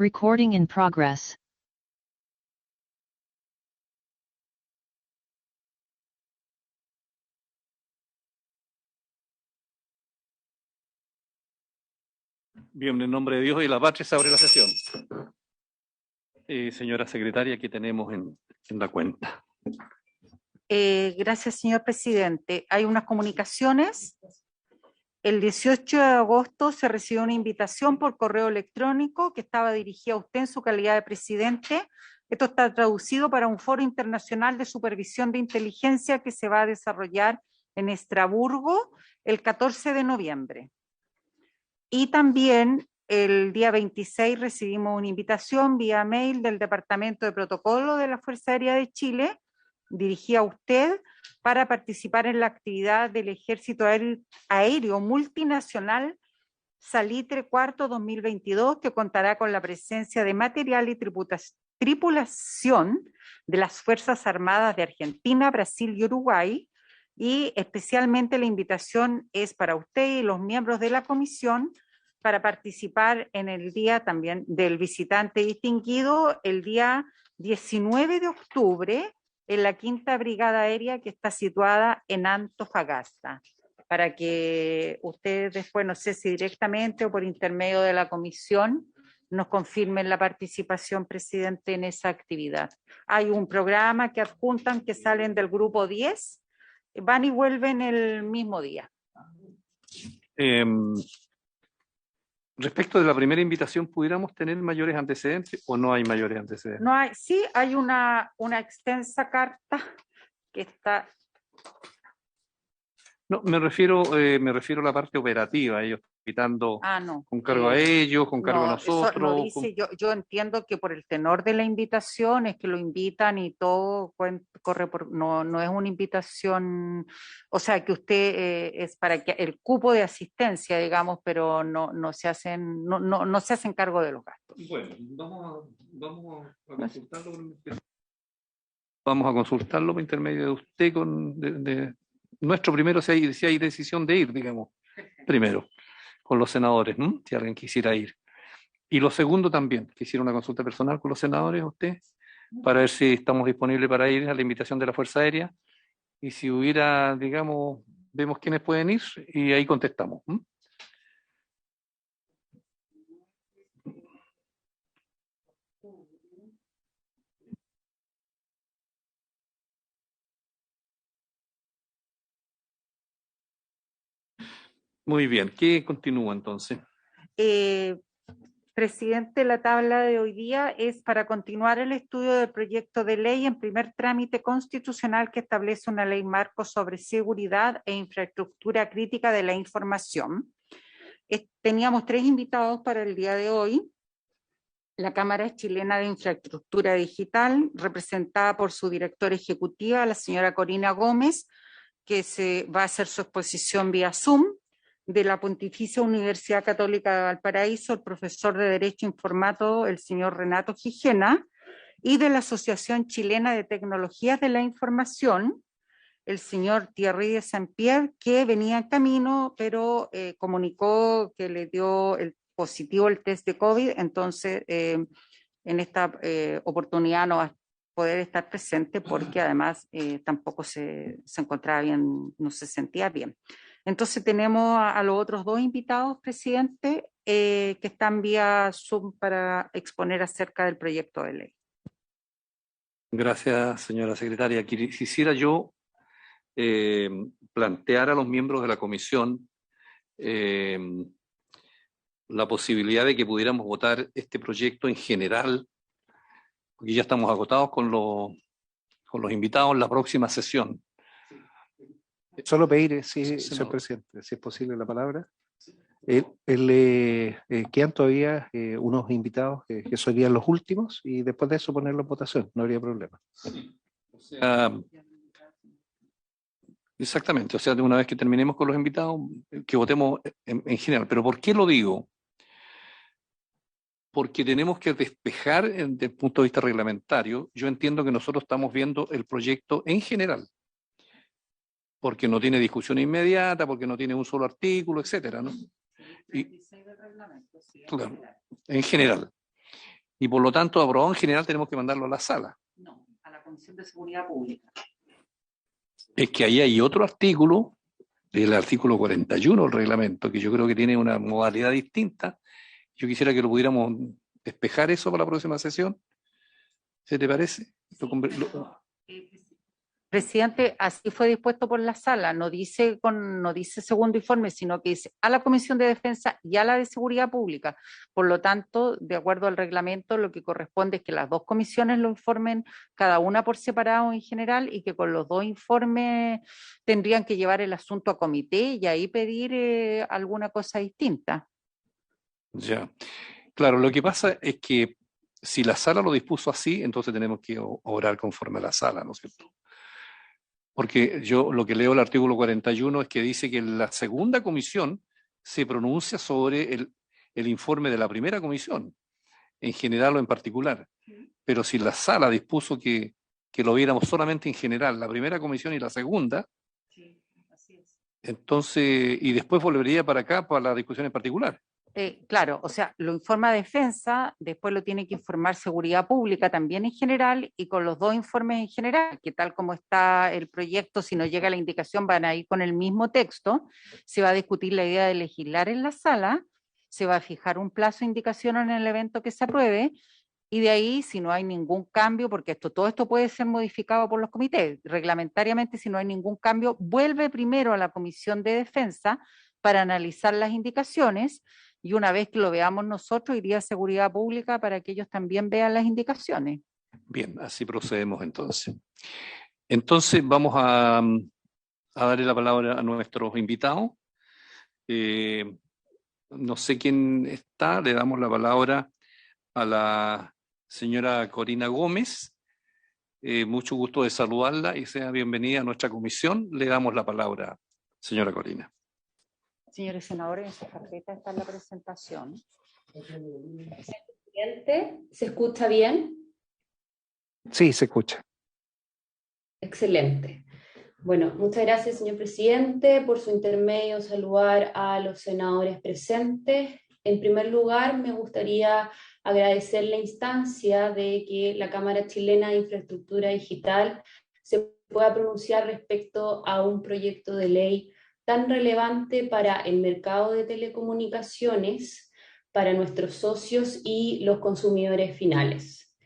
Recording in progress. Bien, en el nombre de Dios y la patria se abre la sesión. Señora secretaria, ¿qué tenemos en la cuenta? Gracias, señor presidente. Hay unas comunicaciones. El 18 de agosto se recibió una invitación por correo electrónico que estaba dirigida a usted en su calidad de presidente. Esto está traducido para un foro internacional de supervisión de inteligencia que se va a desarrollar en Estrasburgo el 14 de noviembre. Y también el día 26 recibimos una invitación vía mail del Departamento de Protocolo de la Fuerza Aérea de Chile, dirigida a usted, para participar en la actividad del Ejército Aéreo Multinacional Salitre IV 2022, que contará con la presencia de material y tripulación de las Fuerzas Armadas de Argentina, Brasil y Uruguay, y especialmente la invitación es para usted y los miembros de la comisión para participar en el día también del visitante distinguido, el día 19 de octubre, en la Quinta Brigada Aérea que está situada en Antofagasta, para que ustedes después, no sé si directamente o por intermedio de la comisión, nos confirmen la participación, presidente, en esa actividad. Hay un programa que adjuntan que salen del grupo 10, van y vuelven el mismo día. Respecto de la primera invitación, ¿pudiéramos tener mayores antecedentes o no hay mayores antecedentes? No hay, sí, hay una extensa carta que está... No, me refiero a la parte operativa, ellos invitando no, con cargo a ellos, con cargo a nosotros. Eso no dice, yo entiendo que por el tenor de la invitación es que lo invitan y todo corre por, no es una invitación, o sea que usted es para que el cupo de asistencia, digamos, pero no se hacen, no se hacen cargo de los gastos. Bueno, vamos a consultarlo. Vamos a consultarlo por intermedio de usted de nuestro primero, si hay decisión de ir, digamos, primero, con los senadores, ¿no? Si alguien quisiera ir. Y lo segundo también, quisiera una consulta personal con los senadores, usted, para ver si estamos disponibles para ir a la invitación de la Fuerza Aérea, y si hubiera, digamos, vemos quiénes pueden ir, y ahí contestamos. Muy bien, ¿qué continúa entonces? Presidente, la tabla de hoy día es para continuar el estudio del proyecto de ley en primer trámite constitucional que establece una ley marco sobre seguridad e infraestructura crítica de la información. Teníamos 3 invitados para el día de hoy. La Cámara Chilena de Infraestructura Digital, representada por su directora ejecutiva, la señora Corina Gómez, que se va a hacer su exposición vía Zoom. De la Pontificia Universidad Católica de Valparaíso, el profesor de Derecho Informado, el señor Renato Gijena, y de la Asociación Chilena de Tecnologías de la Información, el señor Thierry de Saint-Pierre, que venía en camino, pero comunicó que le dio el positivo el test de COVID, entonces en esta oportunidad no va a poder estar presente porque además tampoco se encontraba bien, no se sentía bien. Entonces tenemos a los otros 2 invitados, presidente, que están vía Zoom para exponer acerca del proyecto de ley. Gracias, señora secretaria. Quisiera yo plantear a los miembros de la comisión la posibilidad de que pudiéramos votar este proyecto en general, porque ya estamos agotados con los invitados en la próxima sesión. Solo pedir, sí, señor presidente, si es posible la palabra. Quedan todavía unos invitados que serían los últimos y después de eso ponerlo en votación, no habría problema. O sea, exactamente, o sea, de una vez que terminemos con los invitados, que votemos en general. ¿Pero por qué lo digo? Porque tenemos que despejar desde el punto de vista reglamentario. Yo entiendo que nosotros estamos viendo el proyecto en general, porque no tiene discusión inmediata, porque no tiene un solo artículo, etcétera, ¿no? Y, claro, en general. y por lo tanto aprobado en general tenemos que mandarlo a la sala. No, a la Comisión de Seguridad Pública. Es que ahí hay otro artículo, el artículo 41 del reglamento, que yo creo que tiene una modalidad distinta. Yo quisiera que lo pudiéramos despejar eso para la próxima sesión. ¿Se te parece? Presidente, así fue dispuesto por la sala, no dice segundo informe, sino que dice a la Comisión de Defensa y a la de Seguridad Pública. Por lo tanto, de acuerdo al reglamento, lo que corresponde es que las dos comisiones lo informen cada una por separado en general y que con los dos informes tendrían que llevar el asunto a comité y ahí pedir alguna cosa distinta. Ya. Claro, lo que pasa es que si la sala lo dispuso así, entonces tenemos que obrar conforme a la sala, ¿no es cierto? Porque yo lo que leo el artículo 41 es que dice que la segunda comisión se pronuncia sobre el informe de la primera comisión, en general o en particular. Pero si la sala dispuso que lo viéramos solamente en general, la primera comisión y la segunda, entonces, y después volvería para acá para la discusión en particular. Claro, o sea, lo informa Defensa, después lo tiene que informar Seguridad Pública también en general y con los dos informes en general, que tal como está el proyecto, si no llega la indicación van a ir con el mismo texto, se va a discutir la idea de legislar en la sala, se va a fijar un plazo de indicación en el evento que se apruebe y de ahí, si no hay ningún cambio, porque todo esto puede ser modificado por los comités, reglamentariamente si no hay ningún cambio, vuelve primero a la Comisión de Defensa para analizar las indicaciones y una vez que lo veamos nosotros, iría a Seguridad Pública para que ellos también vean las indicaciones. Bien, así procedemos entonces. Entonces vamos a darle la palabra a nuestros invitados. No sé quién está, le damos la palabra a la señora Corina Gómez. Mucho gusto de saludarla y sea bienvenida a nuestra comisión. Le damos la palabra, señora Corina. Señores senadores, en su carpeta está la presentación. ¿Se escucha bien? Sí, se escucha. Excelente. Bueno, muchas gracias, señor presidente. Por su intermedio, saludar a los senadores presentes. En primer lugar, me gustaría agradecer la instancia de que la Cámara Chilena de Infraestructura Digital se pueda pronunciar respecto a un proyecto de ley tan relevante para el mercado de telecomunicaciones, para nuestros socios y los consumidores finales.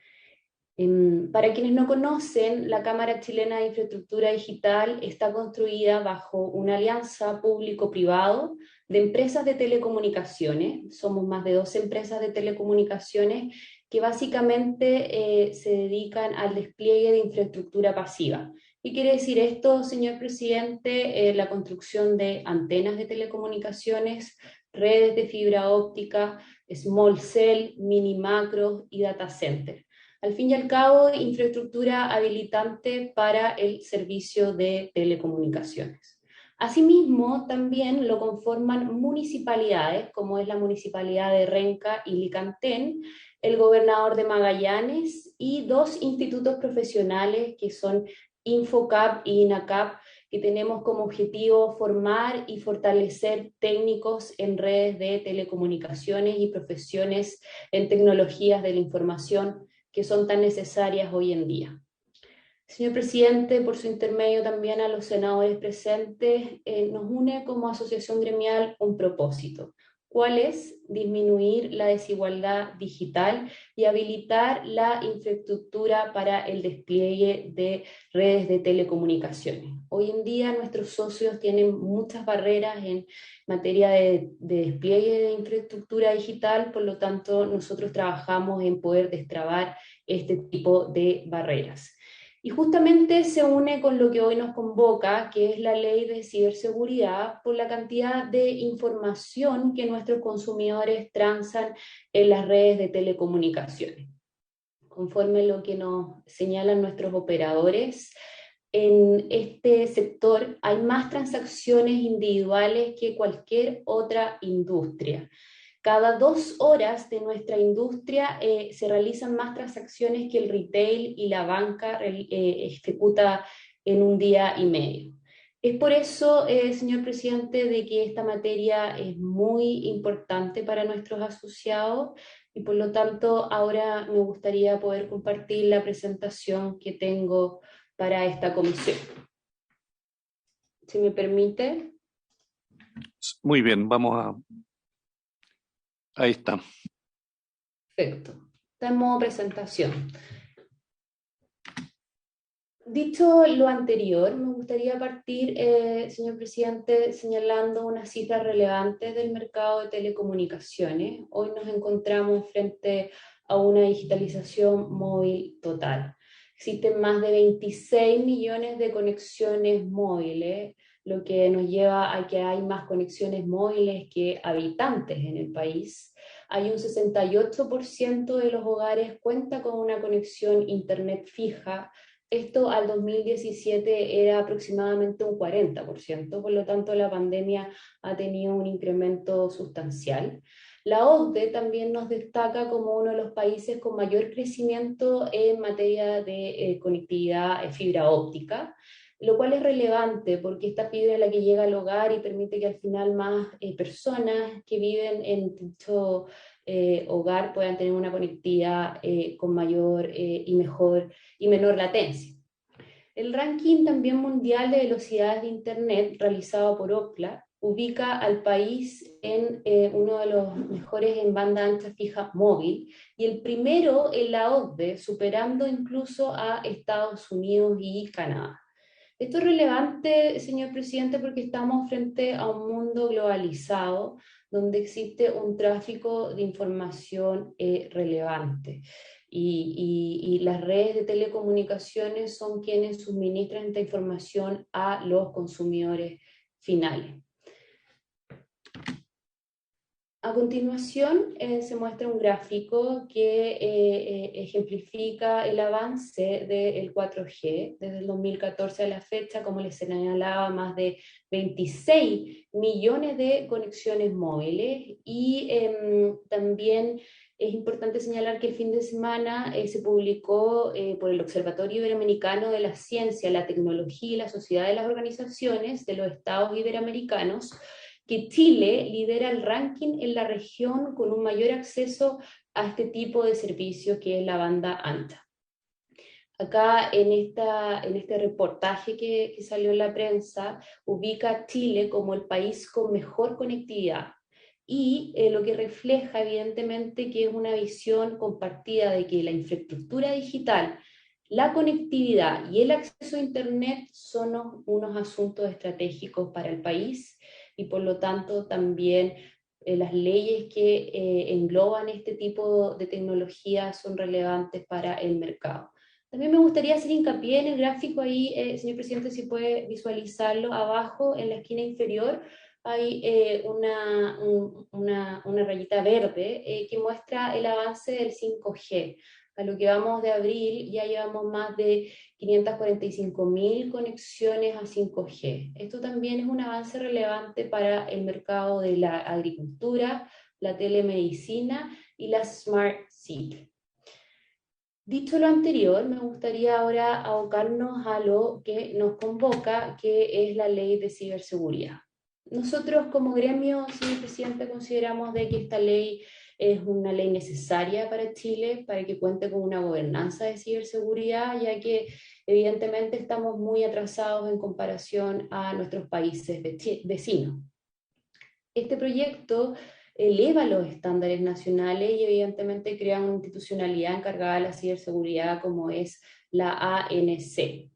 Para quienes no conocen, la Cámara Chilena de Infraestructura Digital está construida bajo una alianza público-privado de empresas de telecomunicaciones. Somos más de 12 empresas de telecomunicaciones que básicamente se dedican al despliegue de infraestructura pasiva. ¿Qué quiere decir esto, señor presidente? La construcción de antenas de telecomunicaciones, redes de fibra óptica, small cell, mini macro y data center. Al fin y al cabo, infraestructura habilitante para el servicio de telecomunicaciones. Asimismo, también lo conforman municipalidades, como es la Municipalidad de Renca y Licantén, el gobernador de Magallanes y 2 institutos profesionales que son Infocap y INACAP, que tenemos como objetivo formar y fortalecer técnicos en redes de telecomunicaciones y profesiones en tecnologías de la información que son tan necesarias hoy en día. Señor presidente, por su intermedio también a los senadores presentes, nos une como asociación gremial un propósito. ¿Cuál es? Disminuir la desigualdad digital y habilitar la infraestructura para el despliegue de redes de telecomunicaciones. Hoy en día nuestros socios tienen muchas barreras en materia de despliegue de infraestructura digital, por lo tanto nosotros trabajamos en poder destrabar este tipo de barreras. Y justamente se une con lo que hoy nos convoca, que es la ley de ciberseguridad, por la cantidad de información que nuestros consumidores transan en las redes de telecomunicaciones. Conforme lo que nos señalan nuestros operadores, en este sector hay más transacciones individuales que cualquier otra industria. Cada 2 horas de nuestra industria se realizan más transacciones que el retail y la banca ejecuta en un día y medio. Es por eso, señor presidente, de que esta materia es muy importante para nuestros asociados y por lo tanto ahora me gustaría poder compartir la presentación que tengo para esta comisión. Si me permite. Muy bien, vamos a... Ahí está. Perfecto. Está en modo presentación. Dicho lo anterior, me gustaría partir, señor presidente, señalando unas cifras relevantes del mercado de telecomunicaciones. Hoy nos encontramos frente a una digitalización móvil total. Existen más de 26 millones de conexiones móviles, lo que nos lleva a que hay más conexiones móviles que habitantes en el país. Hay un 68% de los hogares cuenta con una conexión internet fija. Esto al 2017 era aproximadamente un 40%, por lo tanto la pandemia ha tenido un incremento sustancial. La OCDE también nos destaca como uno de los países con mayor crecimiento en materia de conectividad fibra óptica, lo cual es relevante porque esta fibra es la que llega al hogar y permite que al final más personas que viven en dicho hogar puedan tener una conectividad con mayor y mejor y menor latencia. El ranking también mundial de velocidades de Internet realizado por Ookla ubica al país en uno de los mejores en banda ancha fija móvil y el primero en la OCDE, superando incluso a Estados Unidos y Canadá. Esto es relevante, señor presidente, porque estamos frente a un mundo globalizado donde existe un tráfico de información relevante. Y las redes de telecomunicaciones son quienes suministran esta información a los consumidores finales. A continuación se muestra un gráfico que ejemplifica el avance del 4G desde el 2014 a la fecha, como les señalaba, más de 26 millones de conexiones móviles y también es importante señalar que el fin de semana se publicó por el Observatorio Iberoamericano de la Ciencia, la Tecnología y la Sociedad de las Organizaciones de los Estados Iberoamericanos que Chile lidera el ranking en la región con un mayor acceso a este tipo de servicio que es la banda ancha. Acá en este reportaje que salió en la prensa, ubica a Chile como el país con mejor conectividad y lo que refleja evidentemente que es una visión compartida de que la infraestructura digital, la conectividad y el acceso a Internet son unos asuntos estratégicos para el país y por lo tanto también las leyes que engloban este tipo de tecnología son relevantes para el mercado. También me gustaría hacer hincapié en el gráfico ahí, señor presidente, si puede visualizarlo abajo en la esquina inferior, hay una rayita verde que muestra el avance del 5G. A lo que vamos de abril ya llevamos más de 545.000 conexiones a 5G. Esto también es un avance relevante para el mercado de la agricultura, la telemedicina y la Smart City. Dicho lo anterior, me gustaría ahora abocarnos a lo que nos convoca, que es la ley de ciberseguridad. Nosotros como gremio, señor presidente, consideramos de que esta ley es una ley necesaria para Chile, para que cuente con una gobernanza de ciberseguridad, ya que evidentemente estamos muy atrasados en comparación a nuestros países vecinos. Este proyecto eleva los estándares nacionales y evidentemente crea una institucionalidad encargada de la ciberseguridad como es la ANC.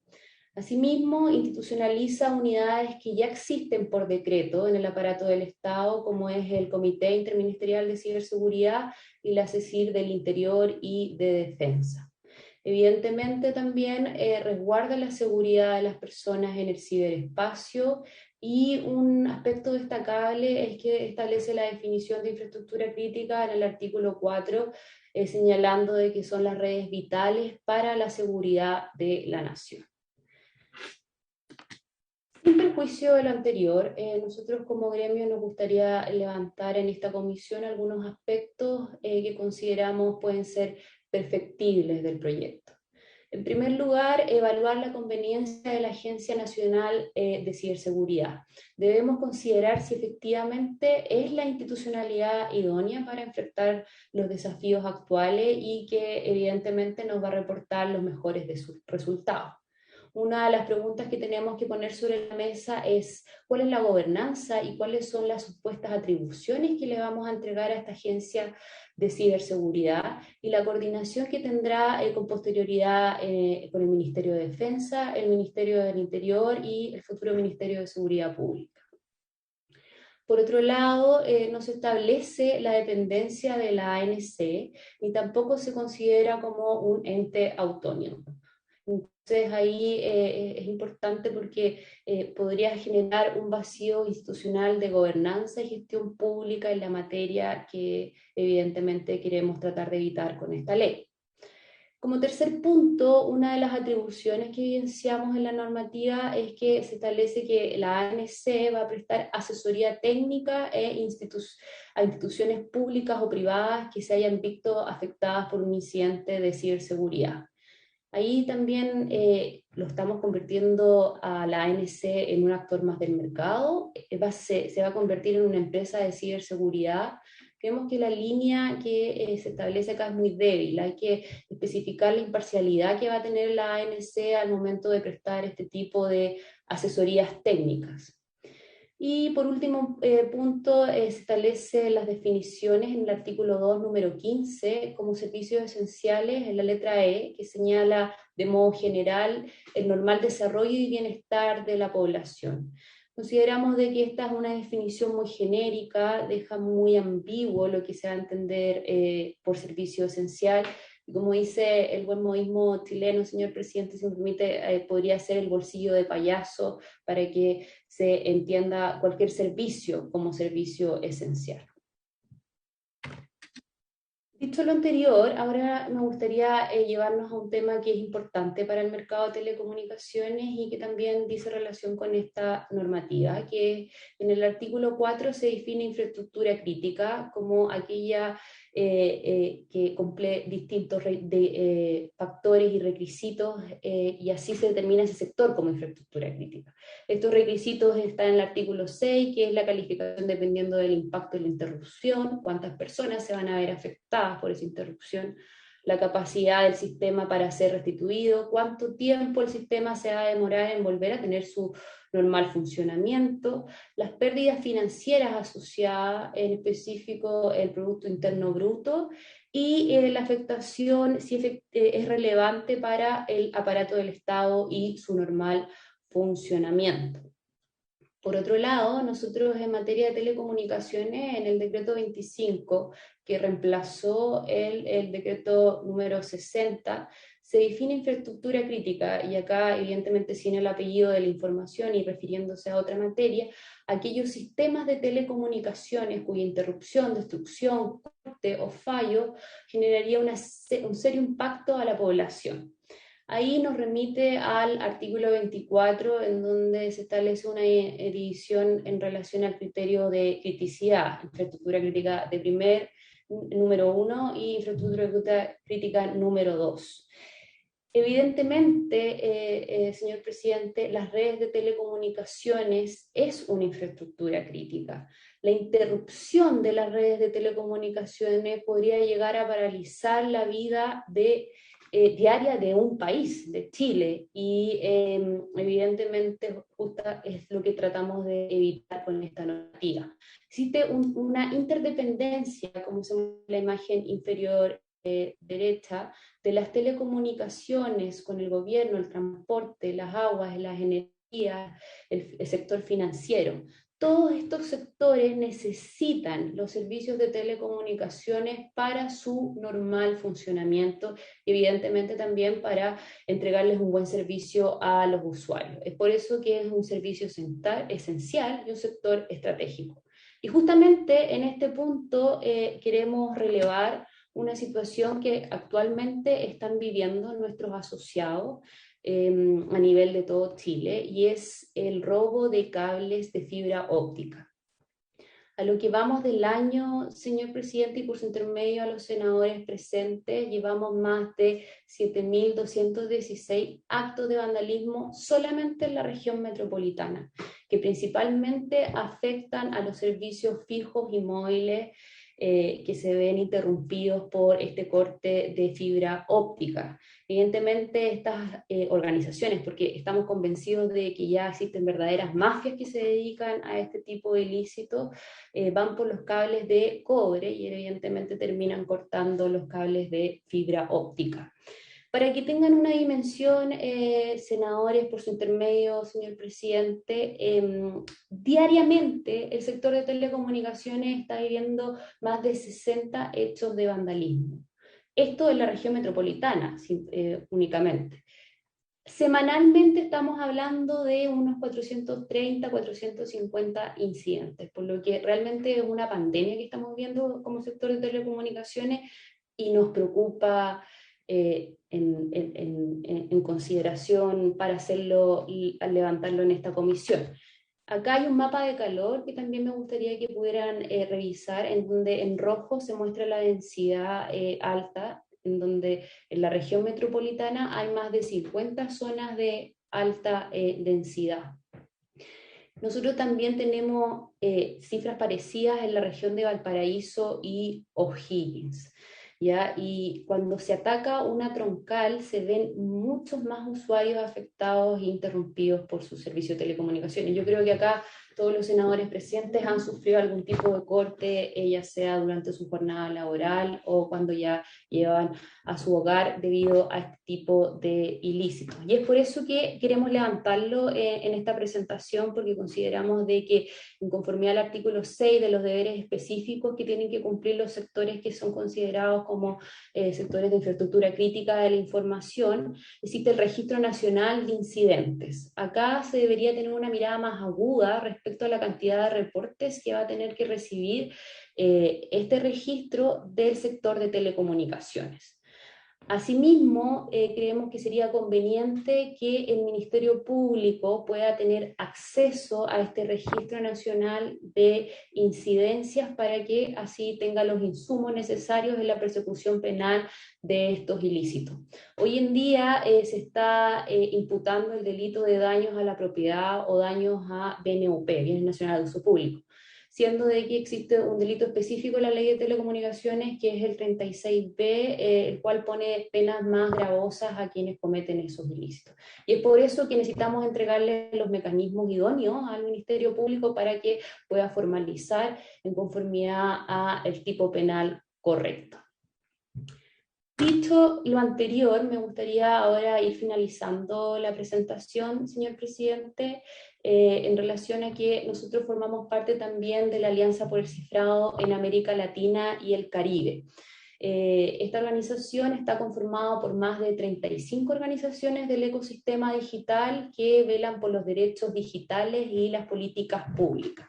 Asimismo, institucionaliza unidades que ya existen por decreto en el aparato del Estado, como es el Comité Interministerial de Ciberseguridad y la CECIR del Interior y de Defensa. Evidentemente también resguarda la seguridad de las personas en el ciberespacio y un aspecto destacable es que establece la definición de infraestructura crítica en el artículo 4, señalando de que son las redes vitales para la seguridad de la nación. Sin perjuicio de lo anterior, nosotros como gremio nos gustaría levantar en esta comisión algunos aspectos que consideramos pueden ser perfectibles del proyecto. En primer lugar, evaluar la conveniencia de la Agencia Nacional de Ciberseguridad. Debemos considerar si efectivamente es la institucionalidad idónea para enfrentar los desafíos actuales y que evidentemente nos va a reportar los mejores de sus resultados. Una de las preguntas que tenemos que poner sobre la mesa es cuál es la gobernanza y cuáles son las supuestas atribuciones que le vamos a entregar a esta agencia de ciberseguridad y la coordinación que tendrá con posterioridad con el Ministerio de Defensa, el Ministerio del Interior y el futuro Ministerio de Seguridad Pública. Por otro lado, no se establece la dependencia de la ANC, ni tampoco se considera como un ente autónomo. Entonces ahí es importante porque podría generar un vacío institucional de gobernanza y gestión pública en la materia que evidentemente queremos tratar de evitar con esta ley. Como tercer punto, una de las atribuciones que evidenciamos en la normativa es que se establece que la ANC va a prestar asesoría técnica a instituciones públicas o privadas que se hayan visto afectadas por un incidente de ciberseguridad. Ahí también lo estamos convirtiendo a la ANC en un actor más del mercado, se va a convertir en una empresa de ciberseguridad. Creemos que la línea que se establece acá es muy débil, hay que especificar la imparcialidad que va a tener la ANC al momento de prestar este tipo de asesorías técnicas. Y por último punto, se establece las definiciones en el artículo 2, número 15, como servicios esenciales en la letra E, que señala de modo general el normal desarrollo y bienestar de la población. Consideramos de que esta es una definición muy genérica, deja muy ambiguo lo que se va a entender por servicio esencial. Como dice el buen modismo chileno, señor presidente, si me permite, podría ser el bolsillo de payaso para que se entienda cualquier servicio como servicio esencial. Dicho lo anterior, ahora me gustaría llevarnos a un tema que es importante para el mercado de telecomunicaciones y que también dice relación con esta normativa, que en el artículo 4 se define infraestructura crítica como aquella que cumple distintos factores y requisitos y así se determina ese sector como infraestructura crítica. Estos requisitos están en el artículo 6, que es la calificación dependiendo del impacto de la interrupción, cuántas personas se van a ver afectadas por esa interrupción, la capacidad del sistema para ser restituido, cuánto tiempo el sistema se va a demorar en volver a tener su normal funcionamiento, las pérdidas financieras asociadas, en específico el Producto Interno Bruto, y la afectación si es relevante para el aparato del Estado y su normal funcionamiento. Por otro lado, nosotros en materia de telecomunicaciones, en el decreto 25, que reemplazó el decreto número 60, se define infraestructura crítica, y acá evidentemente sin el apellido de la información y refiriéndose a otra materia, aquellos sistemas de telecomunicaciones cuya interrupción, destrucción, corte o fallo generaría un serio impacto a la población. Ahí nos remite al artículo 24, en donde se establece una división en relación al criterio de criticidad, infraestructura crítica de primer número 1 y infraestructura crítica número 2. Evidentemente, señor presidente, las redes de telecomunicaciones es una infraestructura crítica. La interrupción de las redes de telecomunicaciones podría llegar a paralizar la vida diaria de un país, de Chile, y evidentemente justo es lo que tratamos de evitar con esta normativa. Existe una interdependencia, como se muestra en la imagen inferior derecha, de las telecomunicaciones con el gobierno, el transporte, las aguas, las energías, el sector financiero. Todos estos sectores necesitan los servicios de telecomunicaciones para su normal funcionamiento y evidentemente también para entregarles un buen servicio a los usuarios. Es por eso que es un servicio esencial y un sector estratégico. Y justamente en este punto queremos relevar una situación que actualmente están viviendo nuestros asociados a nivel de todo Chile, y es el robo de cables de fibra óptica. A lo que vamos del año, señor presidente, y por su intermedio a los senadores presentes, llevamos más de 7.216 actos de vandalismo solamente en la región metropolitana, que principalmente afectan a los servicios fijos y móviles que se ven interrumpidos por este corte de fibra óptica. Evidentemente estas organizaciones, porque estamos convencidos de que ya existen verdaderas mafias que se dedican a este tipo de ilícitos, van por los cables de cobre y evidentemente terminan cortando los cables de fibra óptica. Para que tengan una dimensión, senadores, por su intermedio, señor presidente, diariamente el sector de telecomunicaciones está viviendo más de 60 hechos de vandalismo. Esto en la región metropolitana únicamente. Semanalmente estamos hablando de unos 430, 450 incidentes, por lo que realmente es una pandemia que estamos viendo como sector de telecomunicaciones y nos preocupa en consideración para hacerlo y al levantarlo en esta comisión. Acá hay un mapa de calor que también me gustaría que pudieran revisar, en donde en rojo se muestra la densidad alta, en donde en la región metropolitana hay más de 50 zonas de alta densidad. Nosotros también tenemos cifras parecidas en la región de Valparaíso y O'Higgins, ¿ya? Y cuando se ataca una troncal se ven muchos más usuarios afectados e interrumpidos por su servicio de telecomunicaciones. Yo creo que acá todos los senadores presentes han sufrido algún tipo de corte, ya sea durante su jornada laboral o cuando ya llevan a su hogar debido a este tipo de ilícitos. Y es por eso que queremos levantarlo en esta presentación, porque consideramos de que en conformidad al artículo 6 de los deberes específicos que tienen que cumplir los sectores que son considerados como sectores de infraestructura crítica de la información, existe el Registro Nacional de Incidentes. Acá se debería tener una mirada más aguda respecto a la cantidad de reportes que va a tener que recibir este registro del sector de telecomunicaciones. Asimismo, creemos que sería conveniente que el Ministerio Público pueda tener acceso a este registro nacional de incidencias para que así tenga los insumos necesarios en la persecución penal de estos ilícitos. Hoy en día se está imputando el delito de daños a la propiedad o daños a BNUP, Bienes Nacionales de Uso Público, siendo de que existe un delito específico en la ley de telecomunicaciones que es el 36B, el cual pone penas más gravosas a quienes cometen esos ilícitos. Y es por eso que necesitamos entregarle los mecanismos idóneos al Ministerio Público para que pueda formalizar en conformidad al tipo penal correcto. Dicho lo anterior, me gustaría ahora ir finalizando la presentación, señor presidente, en relación a que nosotros formamos parte también de la Alianza por el Cifrado en América Latina y el Caribe. Esta organización está conformada por más de 35 organizaciones del ecosistema digital que velan por los derechos digitales y las políticas públicas.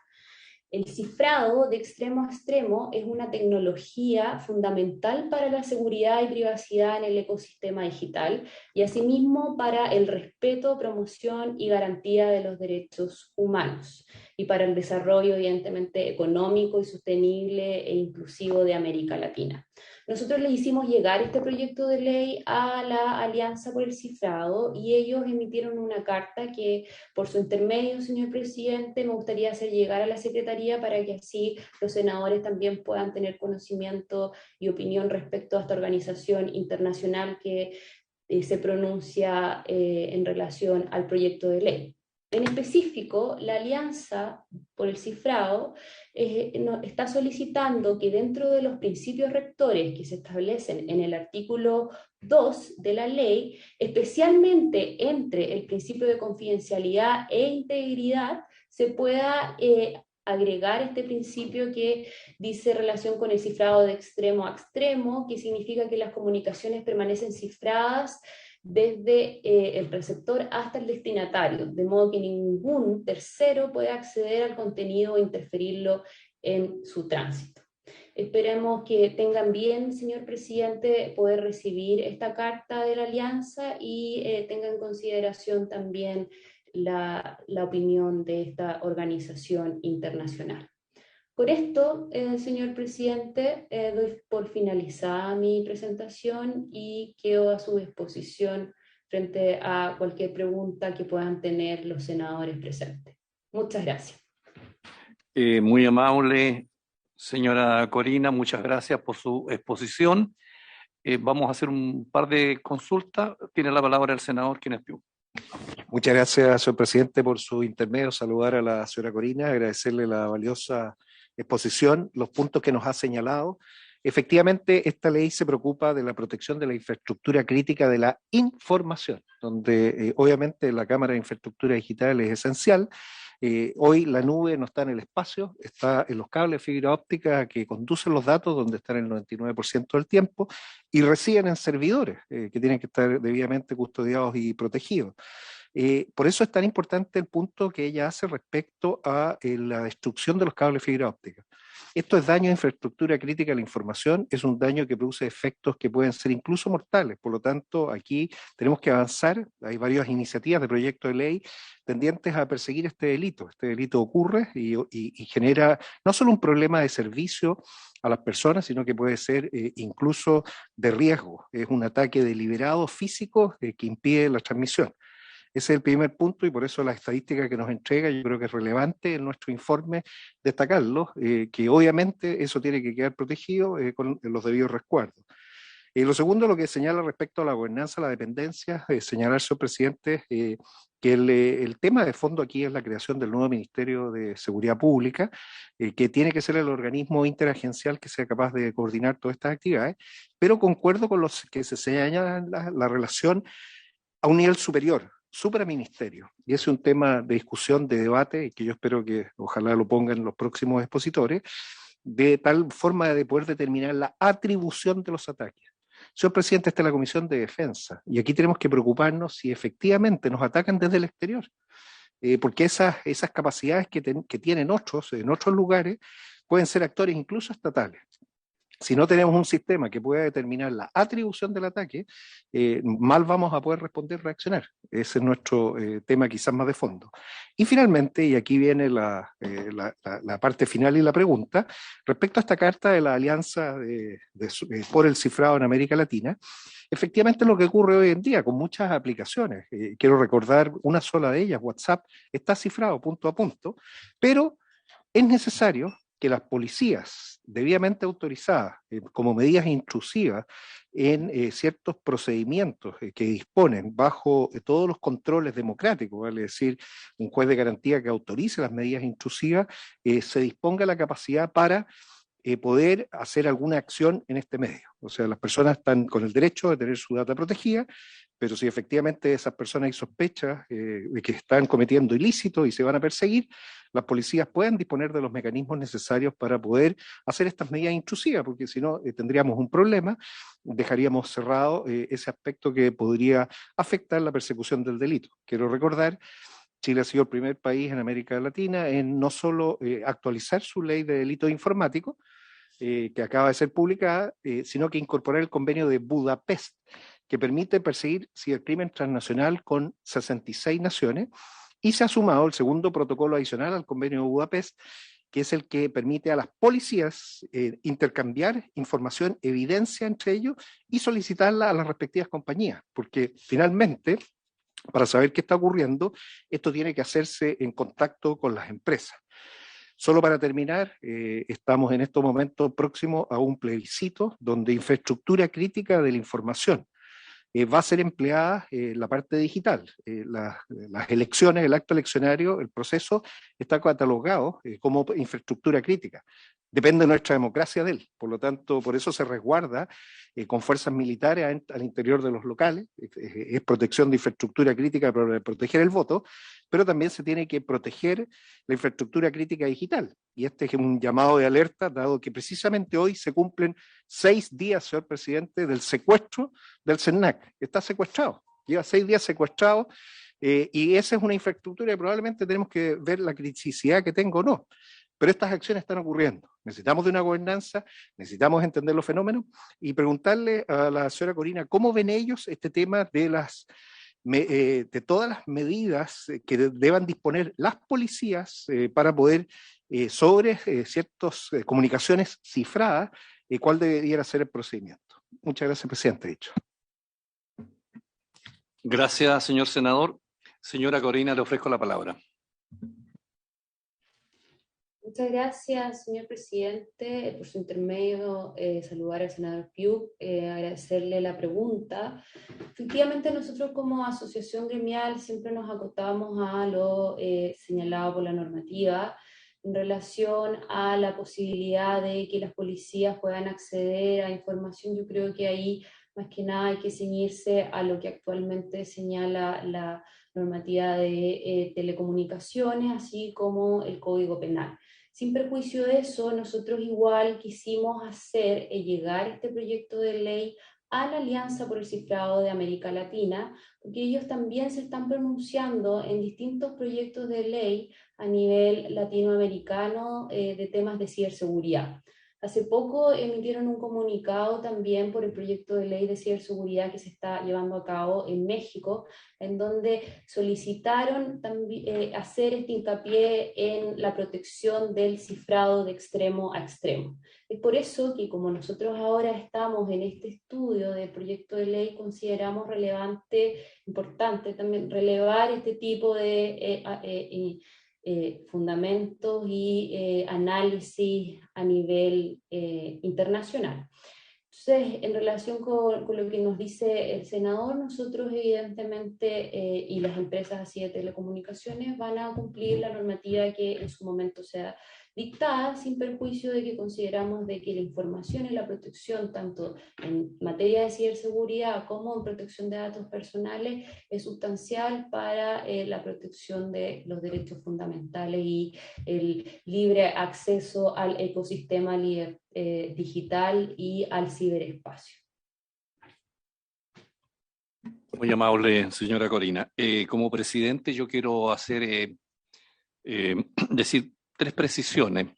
El cifrado de extremo a extremo es una tecnología fundamental para la seguridad y privacidad en el ecosistema digital y asimismo para el respeto, promoción y garantía de los derechos humanos y para el desarrollo evidentemente económico y sostenible e inclusivo de América Latina. Nosotros les hicimos llegar este proyecto de ley a la Alianza por el Cifrado y ellos emitieron una carta que, por su intermedio, señor presidente, me gustaría hacer llegar a la Secretaría para que así los senadores también puedan tener conocimiento y opinión respecto a esta organización internacional que se pronuncia en relación al proyecto de ley. En específico, la Alianza por el Cifrado está solicitando que dentro de los principios rectores que se establecen en el artículo 2 de la ley, especialmente entre el principio de confidencialidad e integridad, se pueda agregar este principio que dice relación con el cifrado de extremo a extremo, que significa que las comunicaciones permanecen cifradas desde el receptor hasta el destinatario, de modo que ningún tercero puede acceder al contenido o interferirlo en su tránsito. Esperemos que tengan bien, señor presidente, poder recibir esta carta de la Alianza y tengan en consideración también la opinión de esta organización internacional. Con esto, señor presidente, doy por finalizada mi presentación y quedo a su disposición frente a cualquier pregunta que puedan tener los senadores presentes. Muchas gracias. Muy amable, señora Corina, muchas gracias por su exposición. Vamos a hacer un par de consultas. Tiene la palabra el senador Kenneth. Muchas gracias, señor presidente, por su intermedio. Saludar a la señora Corina, agradecerle la valiosa exposición, los puntos que nos ha señalado. Efectivamente, esta ley se preocupa de la protección de la infraestructura crítica de la información, donde obviamente la Cámara de Infraestructura Digital es esencial. Hoy la nube no está en el espacio, está en los cables de fibra óptica que conducen los datos, donde están el 99% del tiempo, y residen en servidores que tienen que estar debidamente custodiados y protegidos. Por eso es tan importante el punto que ella hace respecto a la destrucción de los cables de fibra óptica. Esto es daño a infraestructura crítica de la información, es un daño que produce efectos que pueden ser incluso mortales. Por lo tanto, aquí tenemos que avanzar. Hay varias iniciativas de proyecto de ley tendientes a perseguir este delito. Este delito ocurre y genera no solo un problema de servicio a las personas, sino que puede ser incluso de riesgo. Es un ataque deliberado físico que impide la transmisión. Ese es el primer punto y por eso la estadística que nos entrega yo creo que es relevante en nuestro informe destacarlo, que obviamente eso tiene que quedar protegido con los debidos resguardos. Lo segundo, lo que señala respecto a la gobernanza, la dependencia, señalar, señor presidente, que el tema de fondo aquí es la creación del nuevo Ministerio de Seguridad Pública, que tiene que ser el organismo interagencial que sea capaz de coordinar todas estas actividades, pero concuerdo con los que se señala la relación a un nivel superior, supraministerio, y ese es un tema de discusión, de debate, y que yo espero que ojalá lo pongan los próximos expositores, de tal forma de poder determinar la atribución de los ataques. Señor presidente, esta es la Comisión de Defensa, y aquí tenemos que preocuparnos si efectivamente nos atacan desde el exterior, porque esas capacidades que tienen otros en otros lugares pueden ser actores incluso estatales. Si no tenemos un sistema que pueda determinar la atribución del ataque, mal vamos a poder responder, reaccionar. Ese es nuestro tema quizás más de fondo. Y finalmente, y aquí viene la parte final y la pregunta, respecto a esta carta de la Alianza por el Cifrado en América Latina, efectivamente lo que ocurre hoy en día con muchas aplicaciones, quiero recordar una sola de ellas, WhatsApp, está cifrado punto a punto, pero es necesario que las policías debidamente autorizadas como medidas intrusivas en ciertos procedimientos que disponen bajo todos los controles democráticos, vale decir, un juez de garantía que autorice las medidas intrusivas, se disponga la capacidad para poder hacer alguna acción en este medio. O sea, las personas están con el derecho de tener su data protegida, pero si efectivamente esas personas hay sospechas de que están cometiendo ilícitos y se van a perseguir, las policías pueden disponer de los mecanismos necesarios para poder hacer estas medidas intrusivas, porque si no tendríamos un problema, dejaríamos cerrado ese aspecto que podría afectar la persecución del delito. Quiero recordar, Chile ha sido el primer país en América Latina en no solo actualizar su ley de delitos informáticos, que acaba de ser publicada, sino que incorporar el convenio de Budapest, que permite perseguir cibercrimen transnacional con 66 naciones, y se ha sumado el segundo protocolo adicional al convenio de Budapest, que es el que permite a las policías intercambiar información, evidencia entre ellos y solicitarla a las respectivas compañías, porque finalmente, para saber qué está ocurriendo, esto tiene que hacerse en contacto con las empresas. Solo para terminar, estamos en estos momentos próximos a un plebiscito donde infraestructura crítica de la información va a ser empleada la parte digital. Las elecciones, el acto eleccionario, el proceso está catalogado como infraestructura crítica. Depende de nuestra democracia de él. Por lo tanto, por eso se resguarda con fuerzas militares al interior de los locales. Es protección de infraestructura crítica para proteger el voto, pero también se tiene que proteger la infraestructura crítica digital. Y este es un llamado de alerta, dado que precisamente hoy se cumplen 6 días, señor presidente, del secuestro del CERNAC. Está secuestrado, lleva 6 días secuestrado, y esa es una infraestructura que probablemente tenemos que ver la criticidad que tenga o no. Pero estas acciones están ocurriendo. Necesitamos de una gobernanza, necesitamos entender los fenómenos y preguntarle a la señora Corina cómo ven ellos este tema de todas las medidas que deban disponer las policías para poder sobre ciertas comunicaciones cifradas, cuál debería ser el procedimiento. Muchas gracias, presidente. Dicho. Gracias, señor senador. Señora Corina, le ofrezco la palabra. Muchas gracias, señor presidente. Por su intermedio, saludar al senador Piuk, agradecerle la pregunta. Efectivamente, nosotros como asociación gremial siempre nos acotamos a lo señalado por la normativa en relación a la posibilidad de que las policías puedan acceder a información. Yo creo que ahí, más que nada, hay que ceñirse a lo que actualmente señala la normativa de telecomunicaciones, así como el Código Penal. Sin perjuicio de eso, nosotros igual quisimos hacer llegar este proyecto de ley a la Alianza por el Cifrado de América Latina, porque ellos también se están pronunciando en distintos proyectos de ley a nivel latinoamericano de temas de ciberseguridad. Hace poco emitieron un comunicado también por el proyecto de ley de ciberseguridad que se está llevando a cabo en México, en donde solicitaron también, hacer este hincapié en la protección del cifrado de extremo a extremo. Es por eso que como nosotros ahora estamos en este estudio del proyecto de ley, consideramos relevante, importante también relevar este tipo de fundamentos y análisis a nivel internacional. Entonces, en relación con lo que nos dice el senador, nosotros evidentemente y las empresas así de telecomunicaciones van a cumplir la normativa que en su momento sea dictada, sin perjuicio de que consideramos de que la información y la protección, tanto en materia de ciberseguridad como en protección de datos personales, es sustancial para la protección de los derechos fundamentales y el libre acceso al ecosistema digital y al ciberespacio. Muy amable, señora Corina. Como presidente, yo quiero hacer, decir 3 precisiones.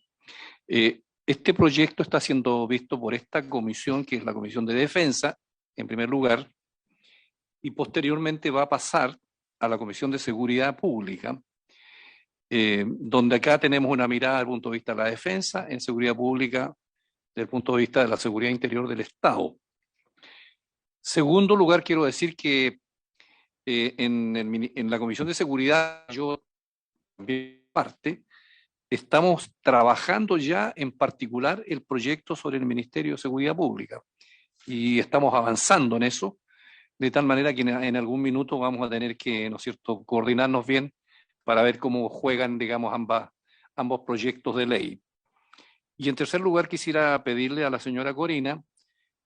Este proyecto está siendo visto por esta comisión, que es la Comisión de Defensa, en primer lugar, y posteriormente va a pasar a la Comisión de Seguridad Pública, donde acá tenemos una mirada desde el punto de vista de la defensa, en seguridad pública, desde el punto de vista de la seguridad interior del Estado. Segundo lugar, quiero decir que en la Comisión de Seguridad, yo también parte, estamos trabajando ya en particular el proyecto sobre el Ministerio de Seguridad Pública y estamos avanzando en eso, de tal manera que en algún minuto vamos a tener que, ¿no es cierto?, coordinarnos bien para ver cómo juegan, digamos, ambos proyectos de ley. Y en tercer lugar, quisiera pedirle a la señora Corina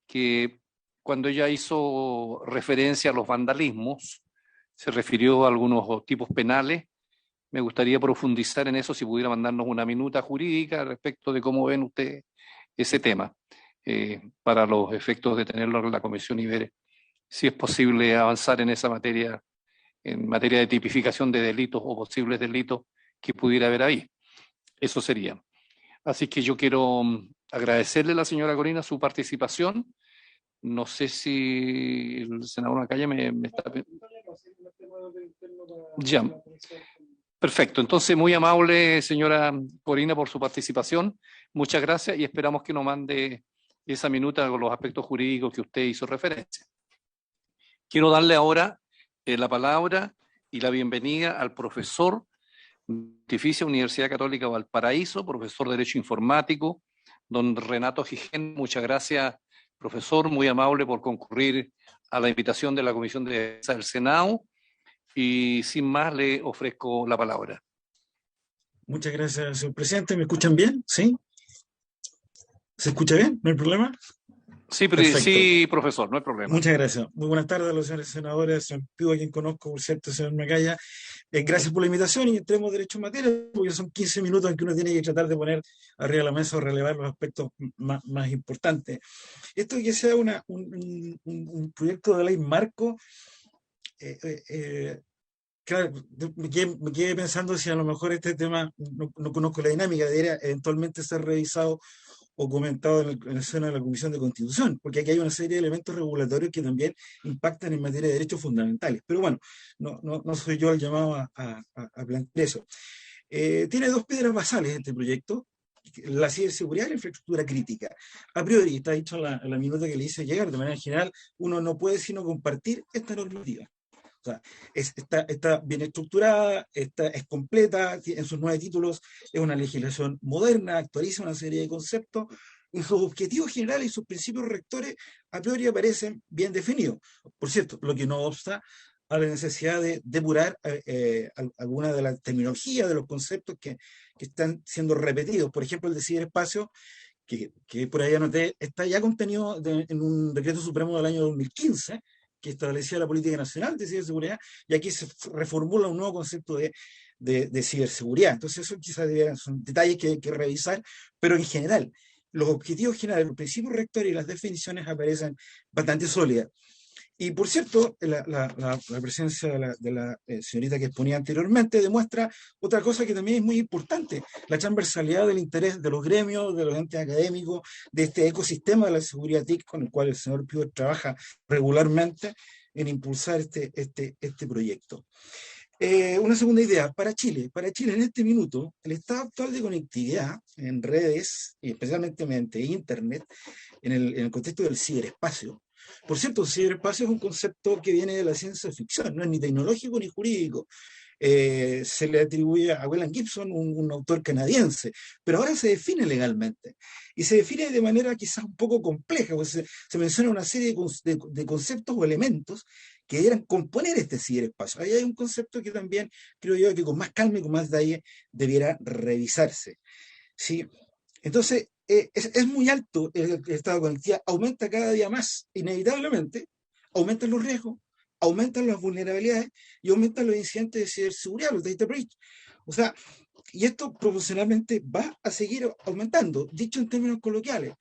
que cuando ella hizo referencia a los vandalismos, se refirió a algunos tipos penales. Me gustaría profundizar en eso, si pudiera mandarnos una minuta jurídica respecto de cómo ven ustedes ese tema, para los efectos de tenerlo en la comisión y ver si es posible avanzar en esa materia, en materia de tipificación de delitos o posibles delitos que pudiera haber ahí. Eso sería. Así que yo quiero agradecerle a la señora Corina su participación. No sé si el senador Macaya me está... Ya. Perfecto. Entonces, muy amable, señora Corina, por su participación. Muchas gracias y esperamos que nos mande esa minuta con los aspectos jurídicos que usted hizo referencia. Quiero darle ahora la palabra y la bienvenida al profesor Pontificia Universidad Católica Valparaíso, profesor de Derecho Informático, don Renato Gijén. Muchas gracias, profesor, muy amable por concurrir a la invitación de la Comisión de Defensa del Senado. Y sin más, le ofrezco la palabra. Muchas gracias, señor presidente. ¿Me escuchan bien? ¿Sí? ¿Se escucha bien? ¿No hay problema? Sí, sí, profesor, no hay problema. Muchas gracias. Muy buenas tardes a los señores senadores, señor Piu, a quien conozco, por cierto, señor Macaya. Gracias por la invitación y entremos derecho en materia, porque son 15 minutos en que uno tiene que tratar de poner arriba de la mesa o relevar los aspectos más importantes. Esto que sea un proyecto de ley marco, claro, me quedé pensando si a lo mejor este tema, no conozco la dinámica, debería eventualmente ser revisado o comentado en el seno de la Comisión de Constitución, porque aquí hay una serie de elementos regulatorios que también impactan en materia de derechos fundamentales. Pero bueno, no soy yo el llamado a plantear eso. Tiene dos piedras basales este proyecto: la ciberseguridad y la infraestructura crítica. A priori, está dicho en la minuta que le hice llegar, de manera general, uno no puede sino compartir esta normativa. O sea, está bien estructurada, es completa, en sus 9 títulos es una legislación moderna, actualiza una serie de conceptos, y sus objetivos generales y sus principios rectores a priori aparecen bien definidos. Por cierto, lo que no obsta a la necesidad de depurar alguna de las terminologías, de los conceptos que están siendo repetidos. Por ejemplo, el de ciberespacio, que por ahí anoté, está ya contenido en un decreto supremo del año 2015, que establecía la política nacional de ciberseguridad, y aquí se reformula un nuevo concepto de ciberseguridad. Entonces, eso quizás son detalles que hay que revisar, pero en general, los objetivos generales, los principios rectores y las definiciones aparecen bastante sólidas. Y por cierto, la presencia de la señorita que exponía anteriormente demuestra otra cosa que también es muy importante: la transversalidad del interés de los gremios, de los entes académicos, de este ecosistema de la seguridad TIC con el cual el señor Pior trabaja regularmente en impulsar este proyecto. Una segunda idea, para Chile en este minuto, el estado actual de conectividad en redes, y especialmente mediante Internet, en el contexto del ciberespacio. Por cierto, el ciberespacio es un concepto que viene de la ciencia ficción, no es ni tecnológico ni jurídico. Se le atribuye a William Gibson, un autor canadiense, pero ahora se define legalmente, y se define de manera quizás un poco compleja, pues se menciona una serie de conceptos o elementos que debieran componer este ciberespacio. Ahí hay un concepto que también creo yo que con más calma y con más detalle debiera revisarse, ¿sí? Entonces, es muy alto el estado de conectividad, aumenta cada día más, inevitablemente, aumentan los riesgos, aumentan las vulnerabilidades y aumentan los incidentes de ciberseguridad, los data breach. O sea, y esto proporcionalmente va a seguir aumentando, dicho en términos coloquiales.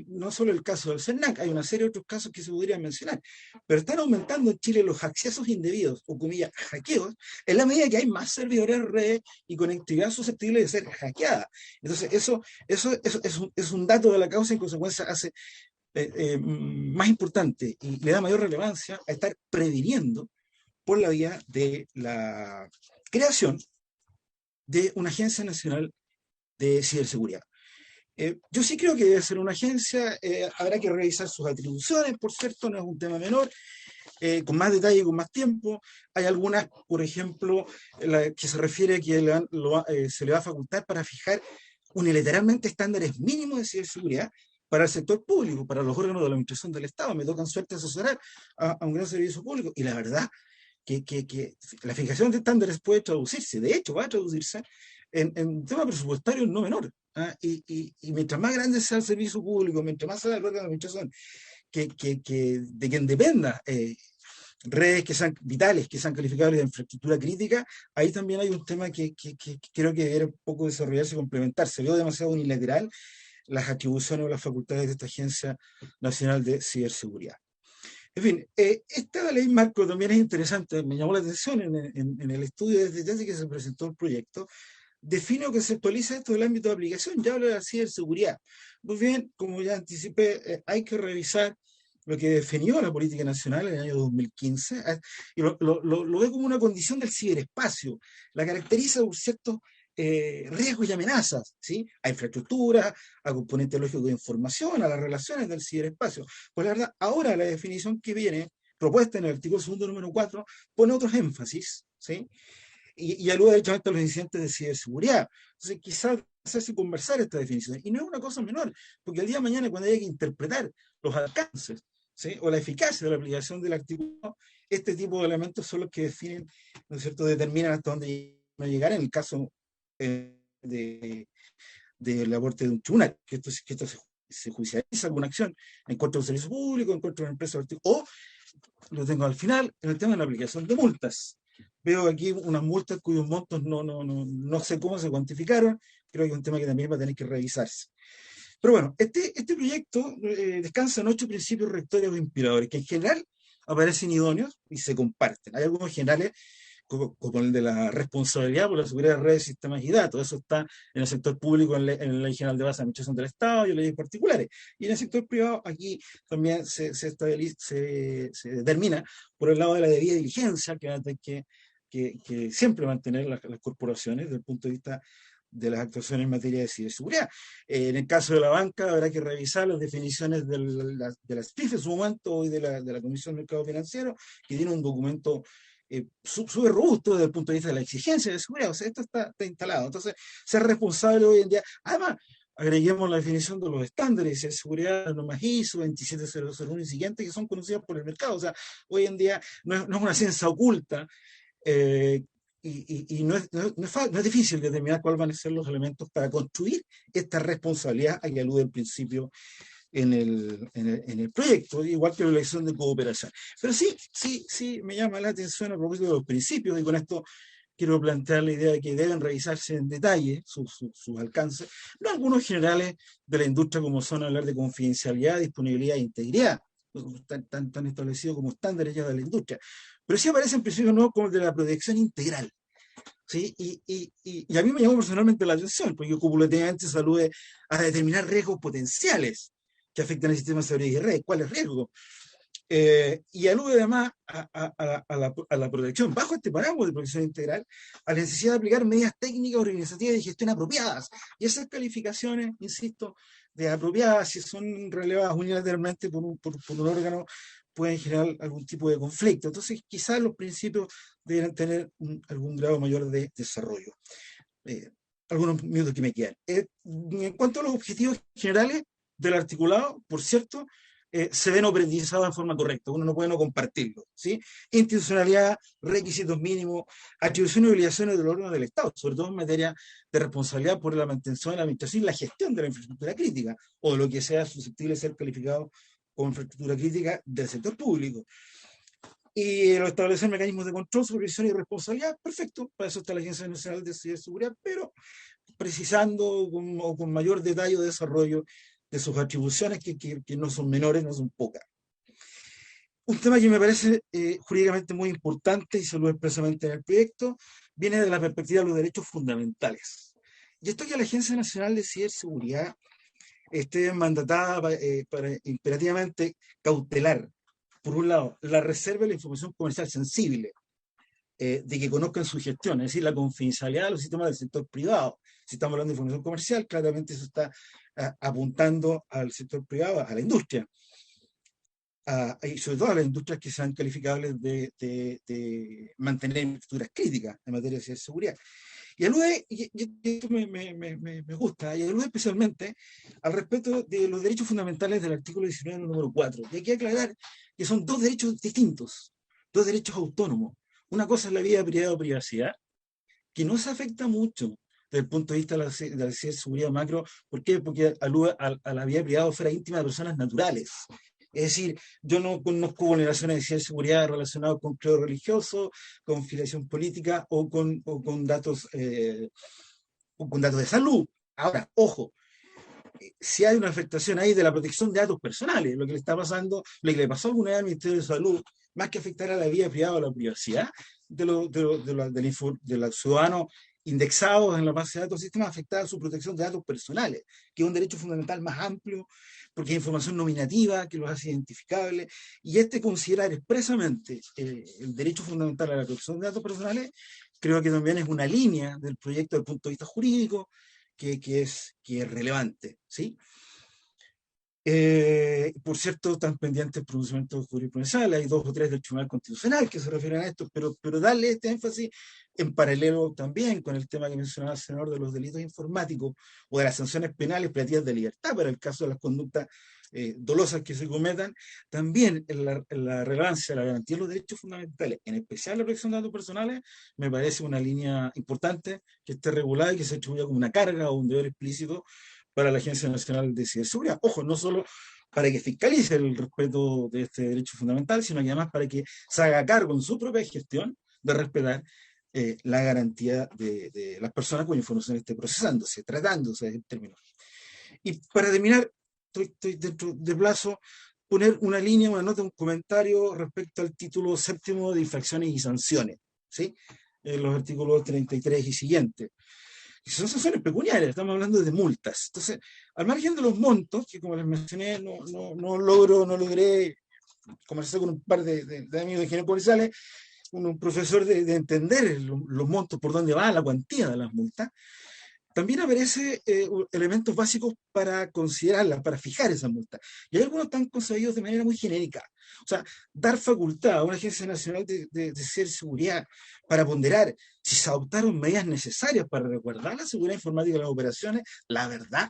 No solo el caso del CERNAC, hay una serie de otros casos que se podrían mencionar, pero están aumentando en Chile los accesos indebidos, o comillas, hackeos, en la medida que hay más servidores, redes y conectividad susceptible de ser hackeada. Entonces, eso es un dato de la causa y en consecuencia hace más importante y le da mayor relevancia a estar previniendo por la vía de la creación de una agencia nacional de ciberseguridad. Yo sí creo que debe ser una agencia, habrá que revisar sus atribuciones, por cierto, no es un tema menor, con más detalle y con más tiempo. Hay algunas, por ejemplo, que se refiere a que se le va a facultar para fijar unilateralmente estándares mínimos de ciberseguridad para el sector público, para los órganos de la administración del Estado. Me toca en suerte asesorar a un gran servicio público, y la verdad que la fijación de estándares puede traducirse, de hecho va a traducirse en un tema presupuestario no menor. Y mientras más grande sea el servicio público, mientras más sea el órgano de administración, de quien dependa, redes que sean vitales, que sean calificables de infraestructura crítica, ahí también hay un tema que creo que debería un poco desarrollarse y complementarse. Veo demasiado unilateral las atribuciones o las facultades de esta Agencia Nacional de Ciberseguridad. En fin, esta ley marco también es interesante, me llamó la atención en el estudio desde que se presentó el proyecto. Define o conceptualiza esto del ámbito de aplicación, ya habla de la ciberseguridad. Muy bien, como ya anticipé, hay que revisar lo que definió la política nacional en el año 2015, y lo ve como una condición del ciberespacio, la caracteriza por ciertos riesgos y amenazas, ¿sí? A infraestructura, a componentes lógicos de información, a las relaciones del ciberespacio. Pues la verdad, ahora la definición que viene, propuesta en el artículo 2, número 4, pone otros énfasis, ¿sí? Y alude directamente a los incidentes de ciberseguridad. Entonces, quizás hacerse conversar esta definición. Y no es una cosa menor, porque el día de mañana, cuando haya que interpretar los alcances, ¿sí? O la eficacia de la aplicación del artículo, este tipo de elementos son los que definen, ¿no es cierto?, determinan hasta dónde llegar en el caso del aborto de un tribunal, que esto se judicializa alguna acción en contra de un servicio público, en contra de una empresa, o lo tengo al final, en el tema de la aplicación de multas. Veo aquí unas multas cuyos montos no sé cómo se cuantificaron, creo que es un tema que también va a tener que revisarse. Pero bueno, este proyecto descansa en 8 principios rectores o inspiradores, que en general aparecen idóneos y se comparten. Hay algunos generales, como el de la responsabilidad por la seguridad de redes, sistemas y datos. Eso está en el sector público, en la Ley General de Base de Administración del Estado y en leyes particulares. Y en el sector privado, aquí también se determina por el lado de la debida diligencia que que siempre mantener las corporaciones desde el punto de vista de las actuaciones en materia de ciberseguridad. En el caso de la banca habrá que revisar las definiciones de las PIF en su momento y de la Comisión de Mercado Financiero, que tiene un documento súper robusto desde el punto de vista de la exigencia de seguridad. O sea, esto está instalado. Entonces, ser responsable hoy en día, además, agreguemos la definición de los estándares de seguridad, normas ISO 27001 y siguientes, que son conocidas por el mercado. O sea, hoy en día no es una ciencia oculta, y no es difícil determinar cuáles van a ser los elementos para construir esta responsabilidad a que alude el principio en el proyecto, igual que la elección de cooperación. Pero sí me llama la atención a propósito de los principios, y con esto quiero plantear la idea de que deben revisarse en detalle sus alcances, no algunos generales de la industria como son hablar de confidencialidad, disponibilidad e integridad, tan establecidos como estándares ya de la industria, pero sí aparecen principios nuevos como el de la protección integral. ¿Sí? Y a mí me llamó personalmente la atención, porque cumulativamente se alude a determinar riesgos potenciales que afectan al sistema de seguridad y red. ¿Cuáles riesgos? Y alude además a la protección, bajo este parámetro de protección integral, a la necesidad de aplicar medidas técnicas, organizativas y de gestión apropiadas. Y esas calificaciones, insisto, de apropiadas, si son relevadas unilateralmente por un órgano, pueden generar algún tipo de conflicto. Entonces, quizás los principios deben tener algún grado mayor de desarrollo. Algunos minutos que me quedan. En cuanto a los objetivos generales del articulado, por cierto, se ven operativizados de forma correcta, uno no puede no compartirlo, ¿sí? Institucionalidad, requisitos mínimos, atribuciones y obligaciones del órgano del Estado, sobre todo en materia de responsabilidad por la mantención, la administración y la gestión de la infraestructura crítica, o de lo que sea susceptible de ser calificado como infraestructura crítica del sector público. Y establecer mecanismos de control, supervisión y responsabilidad, perfecto, para eso está la Agencia Nacional de Ciberseguridad, pero precisando con mayor detalle o desarrollo de sus atribuciones, que no son menores, no son pocas. Un tema que me parece jurídicamente muy importante, y se lo expresamente en el proyecto, viene de la perspectiva de los derechos fundamentales. Y esto que la Agencia Nacional de Ciberseguridad esté mandatada para imperativamente cautelar, por un lado, la reserva de la información comercial sensible, de que conozcan su gestión, es decir, la confidencialidad de los sistemas del sector privado. Si estamos hablando de información comercial, claramente eso está apuntando al sector privado, a la industria, y sobre todo a las industrias que sean calificables de mantener infraestructuras críticas en materia de ciberseguridad. Y alude, y esto me gusta, y alude especialmente al respeto de los derechos fundamentales del artículo 19, número 4. Y hay que aclarar que son dos derechos distintos, dos derechos autónomos. Una cosa es la vida privada o privacidad, que no se afecta mucho desde el punto de vista de la ciberseguridad macro. ¿Por qué? Porque alude a la vida privada o esfera íntima de personas naturales. Es decir, yo no conozco vulneraciones de ciberseguridad relacionadas con credo religioso, con filiación política o con datos de salud. Ahora, ojo, si hay una afectación ahí de la protección de datos personales, lo que le está pasando, lo que le pasó alguna vez al Ministerio de Salud, más que afectar a la vida privada o la privacidad de los ciudadanos indexados en la base de datos del sistema, afectar a su protección de datos personales, que es un derecho fundamental más amplio, porque hay información nominativa que los hace identificables, y considerar expresamente el derecho fundamental a la protección de datos personales, creo que también es una línea del proyecto desde el punto de vista jurídico que es relevante, ¿sí? Por cierto, están pendientes pronunciamientos jurisprudenciales, hay 2 o 3 del Tribunal Constitucional que se refieren a esto, pero darle este énfasis en paralelo también con el tema que mencionaba el senador de los delitos informáticos o de las sanciones penales privativas de libertad para el caso de las conductas dolosas que se cometan, también en la relevancia, la garantía de los derechos fundamentales, en especial la protección de datos personales, me parece una línea importante que esté regulada y que se atribuya como una carga o un deber explícito para la Agencia Nacional de Ciberseguridad. Ojo, no solo para que fiscalice el respeto de este derecho fundamental, sino que además para que se haga cargo en su propia gestión de respetar la garantía de las personas cuya información esté procesándose, tratándose en términos. Y para terminar, estoy dentro de plazo, poner una línea, una nota, un comentario respecto al título 7º de infracciones y sanciones, ¿sí? Los artículos 33 y siguientes. Y son sanciones pecuniarias, estamos hablando de multas. Entonces, al margen de los montos, que como les mencioné, no logré conversar con un par de amigos de ingenieros policiales, un profesor de entender los montos, por dónde va la cuantía de las multas, también aparece elementos básicos para considerarlas, para fijar esas multas. Y hay algunos están concebidos de manera muy genérica. O sea, dar facultad a una Agencia Nacional de Ciberseguridad para ponderar si se adoptaron medidas necesarias para resguardar la seguridad informática de las operaciones, la verdad,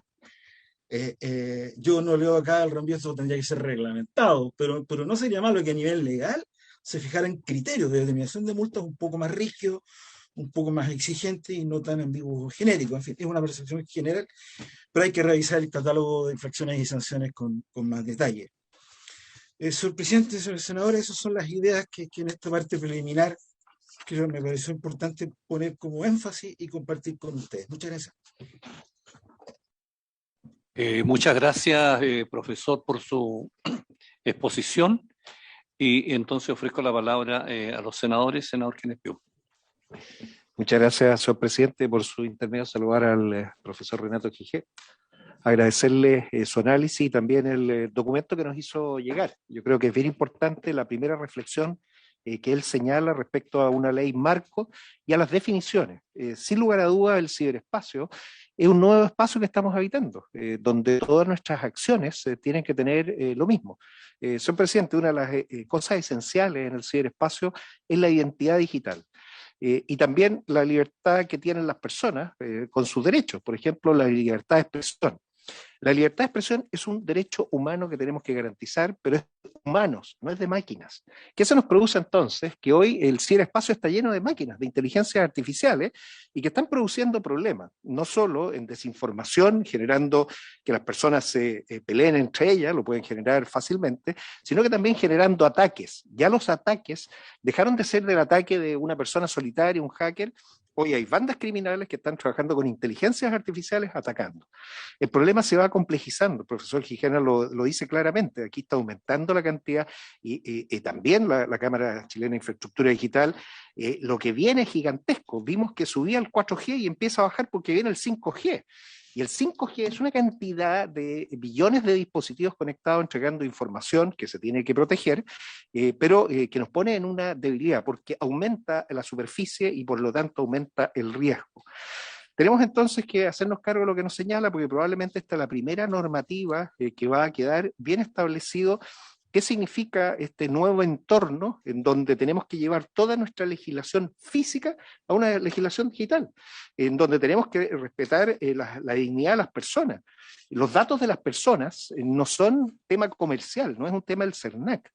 yo no leo acá el reenvío, esto tendría que ser reglamentado, pero no sería malo que a nivel legal se fijaran criterios de determinación de multas un poco más rígidos, un poco más exigentes y no tan ambiguos o genéricos. En fin, es una percepción general, pero hay que revisar el catálogo de infracciones y sanciones con más detalle. Señor presidente, señores senadores, esas son las ideas que en esta parte preliminar que me pareció importante poner como énfasis y compartir con ustedes. Muchas gracias. Muchas gracias, profesor, por su exposición. Y entonces ofrezco la palabra a los senadores. Senador Kenneth Pugh. Muchas gracias, señor presidente, por su intermedio. Saludar al profesor Renato Gijé, agradecerle su análisis y también el documento que nos hizo llegar. Yo creo que es bien importante la primera reflexión que él señala respecto a una ley marco y a las definiciones. Sin lugar a dudas, el ciberespacio es un nuevo espacio que estamos habitando, donde todas nuestras acciones tienen que tener lo mismo. Señor presidente, una de las cosas esenciales en el ciberespacio es la identidad digital. Y también la libertad que tienen las personas con sus derechos, por ejemplo, la libertad de expresión. La libertad de expresión es un derecho humano que tenemos que garantizar, pero es de humanos, no es de máquinas. ¿Qué se nos produce entonces? Que hoy el ciberespacio está lleno de máquinas, de inteligencias artificiales, y que están produciendo problemas, no solo en desinformación, generando que las personas se peleen entre ellas, lo pueden generar fácilmente, sino que también generando ataques. Ya los ataques dejaron de ser del ataque de una persona solitaria, un hacker. Hoy hay bandas criminales que están trabajando con inteligencias artificiales atacando. El problema se va complejizando, el profesor Gijena lo dice claramente, aquí está aumentando la cantidad y también la Cámara Chilena de Infraestructura Digital, lo que viene es gigantesco. Vimos que subía el 4G y empieza a bajar porque viene el 5G. Y el 5G es una cantidad de billones de dispositivos conectados entregando información que se tiene que proteger, pero que nos pone en una debilidad porque aumenta la superficie y por lo tanto aumenta el riesgo. Tenemos entonces que hacernos cargo de lo que nos señala porque probablemente esta es la primera normativa que va a quedar bien establecido. ¿Qué significa este nuevo entorno en donde tenemos que llevar toda nuestra legislación física a una legislación digital? En donde tenemos que respetar la dignidad de las personas. Los datos de las personas no son tema comercial, no es un tema del CERNAC.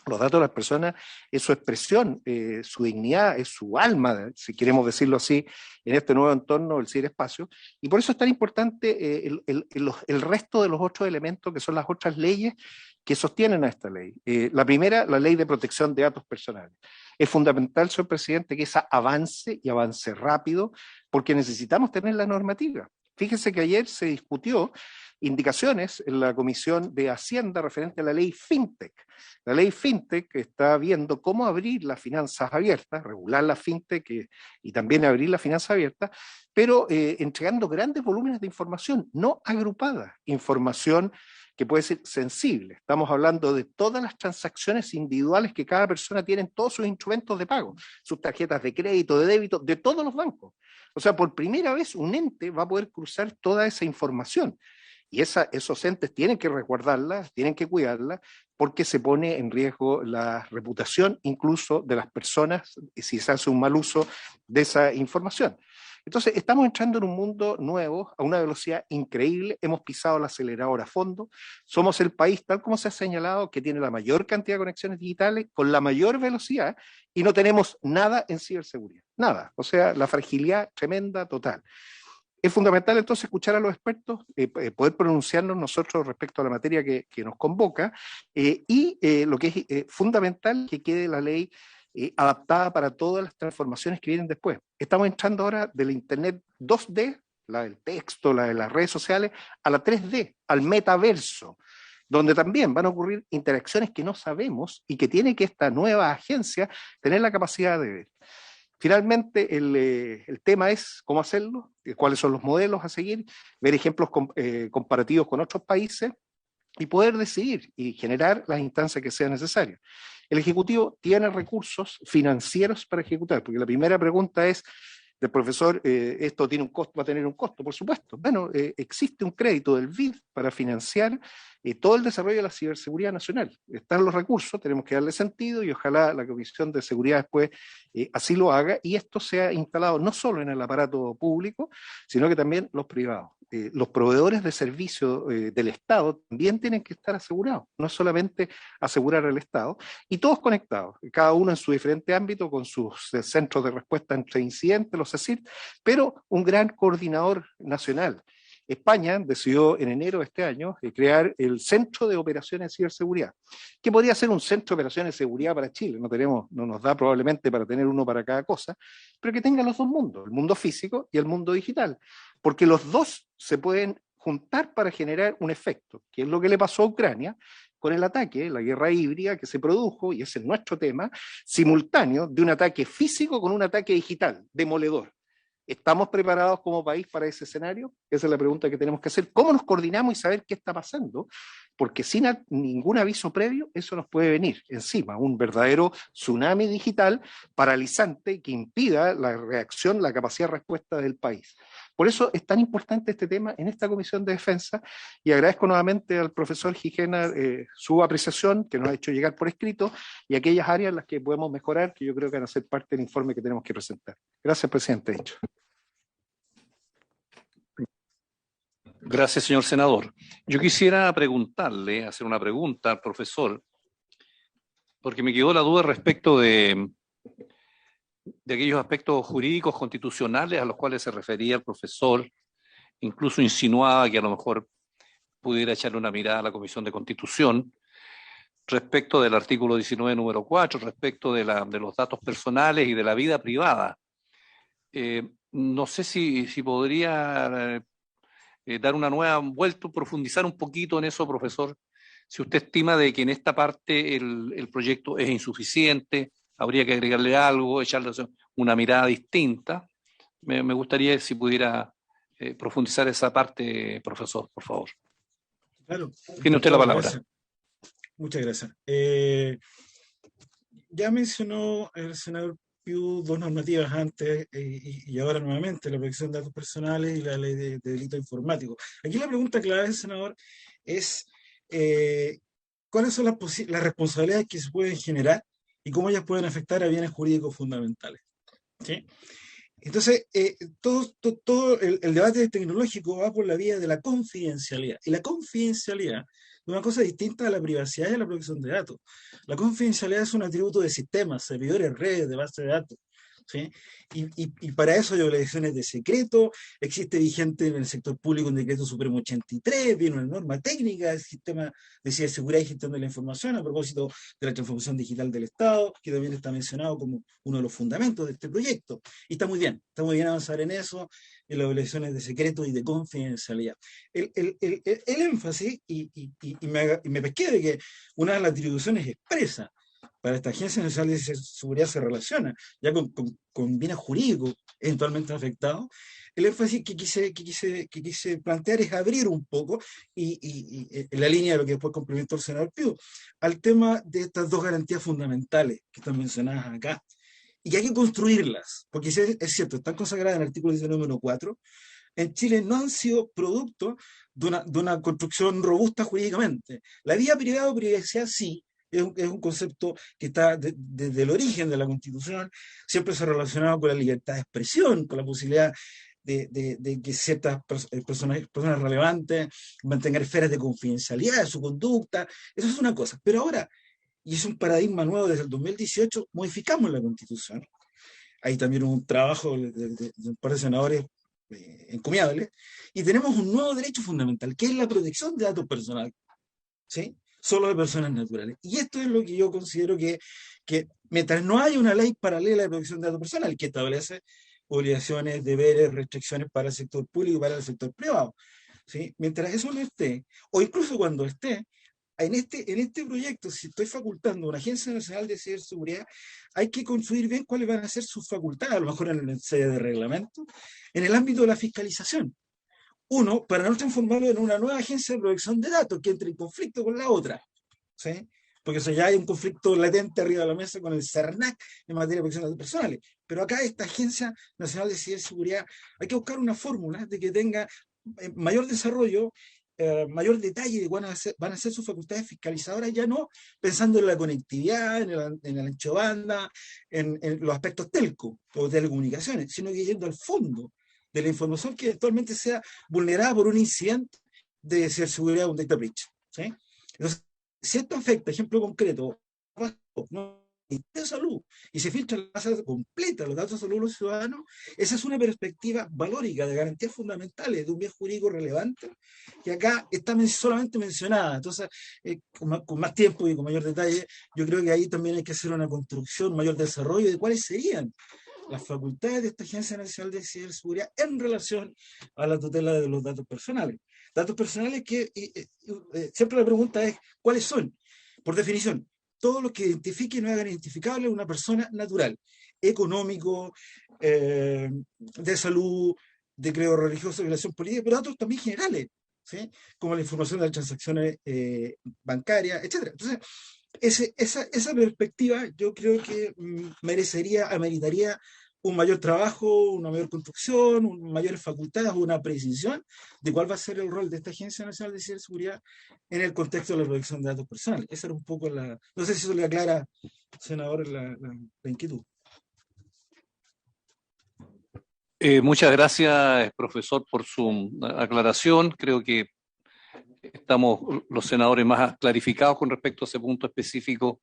Los datos de las personas es su expresión, su dignidad, es su alma, si queremos decirlo así, en este nuevo entorno del ciberespacio. Y por eso es tan importante el resto de los otros elementos que son las otras leyes que sostienen a esta ley. La primera, la ley de protección de datos personales. Es fundamental, señor presidente, que esa avance y avance rápido, porque necesitamos tener la normativa. Fíjese que ayer se discutió indicaciones en la Comisión de Hacienda referente a la ley FinTech. La ley FinTech está viendo cómo abrir las finanzas abiertas, regular la FinTech y también abrir las finanzas abiertas, pero entregando grandes volúmenes de información, no agrupada, información que puede ser sensible. Estamos hablando de todas las transacciones individuales que cada persona tiene en todos sus instrumentos de pago, sus tarjetas de crédito, de débito, de todos los bancos. O sea, por primera vez un ente va a poder cruzar toda esa información. Y esos entes tienen que resguardarla, tienen que cuidarla, porque se pone en riesgo la reputación incluso de las personas si se hace un mal uso de esa información. Entonces, estamos entrando en un mundo nuevo a una velocidad increíble, hemos pisado el acelerador a fondo, somos el país, tal como se ha señalado, que tiene la mayor cantidad de conexiones digitales, con la mayor velocidad, y no tenemos nada en ciberseguridad, nada, o sea, la fragilidad tremenda, total. Es fundamental entonces escuchar a los expertos, poder pronunciarnos nosotros respecto a la materia que nos convoca, y lo que es fundamental que quede la ley adaptada para todas las transformaciones que vienen después. Estamos entrando ahora de la Internet 2D, la del texto, la de las redes sociales, a la 3D, al metaverso, donde también van a ocurrir interacciones que no sabemos y que tiene que esta nueva agencia tener la capacidad de ver. Finalmente, el tema es cómo hacerlo, cuáles son los modelos a seguir, ver ejemplos comparativos con otros países y poder decidir y generar las instancias que sean necesarias. El Ejecutivo tiene recursos financieros para ejecutar, porque la primera pregunta es, del profesor, esto tiene un costo, va a tener un costo, por supuesto. Bueno, existe un crédito del BID para financiar todo el desarrollo de la ciberseguridad nacional. Están los recursos, tenemos que darle sentido y ojalá la Comisión de Seguridad después así lo haga y esto sea instalado no solo en el aparato público, sino que también los privados. Los proveedores de servicio del Estado también tienen que estar asegurados, no solamente asegurar al Estado, y todos conectados, cada uno en su diferente ámbito, con sus centros de respuesta ante incidentes, los CECIR, pero un gran coordinador nacional. España decidió en enero de este año crear el Centro de Operaciones de Ciberseguridad, que podría ser un centro de operaciones de seguridad para Chile. No nos da probablemente para tener uno para cada cosa, pero que tenga los dos mundos, el mundo físico y el mundo digital, porque los dos se pueden juntar para generar un efecto, que es lo que le pasó a Ucrania con el ataque, la guerra híbrida que se produjo, y ese es nuestro tema, simultáneo de un ataque físico con un ataque digital, demoledor. ¿Estamos preparados como país para ese escenario? Esa es la pregunta que tenemos que hacer. ¿Cómo nos coordinamos y saber qué está pasando? Porque sin ningún aviso previo, eso nos puede venir encima, un verdadero tsunami digital paralizante que impida la reacción, la capacidad de respuesta del país. Por eso es tan importante este tema en esta Comisión de Defensa y agradezco nuevamente al profesor Gijena su apreciación que nos ha hecho llegar por escrito y aquellas áreas en las que podemos mejorar que yo creo que van a ser parte del informe que tenemos que presentar. Gracias, presidente. Gracias, señor senador. Yo quisiera preguntarle, hacer una pregunta al profesor, porque me quedó la duda respecto de aquellos aspectos jurídicos constitucionales a los cuales se refería el profesor, incluso insinuaba que a lo mejor pudiera echarle una mirada a la Comisión de Constitución, respecto del artículo 19, número 4, respecto de los datos personales y de la vida privada. No sé si podría dar una nueva vuelta, profundizar un poquito en eso, profesor. Si usted estima de que en esta parte el proyecto es insuficiente, habría que agregarle algo, echarle una mirada distinta. Me gustaría si pudiera profundizar esa parte, profesor, por favor. Claro. Tiene usted la palabra. Gracias. Muchas gracias. Ya mencionó el senador Piu dos normativas antes y ahora nuevamente, la protección de datos personales y la ley de delito informático. Aquí la pregunta clave, senador, es ¿cuáles son las responsabilidades que se pueden generar y cómo ellas pueden afectar a bienes jurídicos fundamentales? ¿Sí? Entonces, todo el debate tecnológico va por la vía de la confidencialidad. Y la confidencialidad es una cosa distinta a la privacidad y a la protección de datos. La confidencialidad es un atributo de sistemas, servidores, redes, de base de datos. ¿Sí? Y para eso hay obligaciones de secreto, existe vigente en el sector público un decreto supremo 83, viene una norma técnica del sistema de ciberseguridad y gestión de la información a propósito de la transformación digital del Estado, que también está mencionado como uno de los fundamentos de este proyecto. Y está muy bien avanzar en eso, en las obligaciones de secreto y de confidencialidad. El énfasis, y me pesqué de que una de las atribuciones expresas para esta Agencia Nacional de Seguridad se relaciona ya con bienes jurídicos eventualmente afectados. El énfasis que quise plantear es abrir un poco, y en la línea de lo que después complementó el senador Piu, al tema de estas dos garantías fundamentales que están mencionadas acá, y que hay que construirlas, porque es cierto, están consagradas en el artículo 19.4, en Chile no han sido producto de una construcción robusta jurídicamente. La vía privada o privacidad sí, es un concepto que está desde el origen de la Constitución, siempre se ha relacionado con la libertad de expresión, con la posibilidad de que ciertas personas relevantes mantengan esferas de confidencialidad de su conducta. Eso es una cosa. Pero ahora, y es un paradigma nuevo desde el 2018, modificamos la Constitución. Hay también un trabajo de un par de senadores encomiables, y tenemos un nuevo derecho fundamental, que es la protección de datos personales, ¿sí? Solo de personas naturales. Y esto es lo que yo considero que mientras no haya una ley paralela de protección de datos personales que establece obligaciones, deberes, restricciones para el sector público y para el sector privado, ¿sí? Mientras eso no esté, o incluso cuando esté, en este proyecto, si estoy facultando a una Agencia Nacional de Ciberseguridad, hay que construir bien cuáles van a ser sus facultades, a lo mejor en el sede de reglamento, en el ámbito de la fiscalización. Uno, para no transformarlo en una nueva agencia de protección de datos que entre en conflicto con la otra, ¿sí? porque eso ya hay un conflicto latente arriba de la mesa con el CERNAC en materia de protección de datos personales. Pero acá esta Agencia Nacional de Ciberseguridad, hay que buscar una fórmula de que tenga mayor desarrollo, mayor detalle de cuáles van a ser sus facultades fiscalizadoras, ya no pensando en la conectividad, en el ancho de banda, en los aspectos telco o telecomunicaciones, sino que yendo al fondo de la información que eventualmente sea vulnerada por un incidente de ciberseguridad o un data breach, ¿sí? Entonces, si esto afecta, ejemplo concreto, ¿no?, de salud, y se filtra la base completa los datos de salud de los ciudadanos, esa es una perspectiva valórica de garantías fundamentales de un bien jurídico relevante que acá está solamente mencionada. Entonces, con más tiempo y con mayor detalle, yo creo que ahí también hay que hacer una construcción, un mayor desarrollo de cuáles serían las facultades de esta Agencia Nacional de Ciberseguridad en relación a la tutela de los datos personales. Datos personales que siempre la pregunta es, ¿cuáles son? Por definición, todo lo que identifique y no hagan identificable a una persona natural, económico, de salud, de credo religioso, de relación política, pero datos también generales, ¿sí?, como la información de las transacciones bancarias, etc. Entonces, esa perspectiva yo creo que ameritaría un mayor trabajo, una mayor construcción, mayores facultades, una precisión de cuál va a ser el rol de esta Agencia Nacional de Ciberseguridad en el contexto de la protección de datos personales. Esa era un poco la... No sé si eso le aclara, senador, la inquietud. Muchas gracias, profesor, por su aclaración. Creo que estamos los senadores más clarificados con respecto a ese punto específico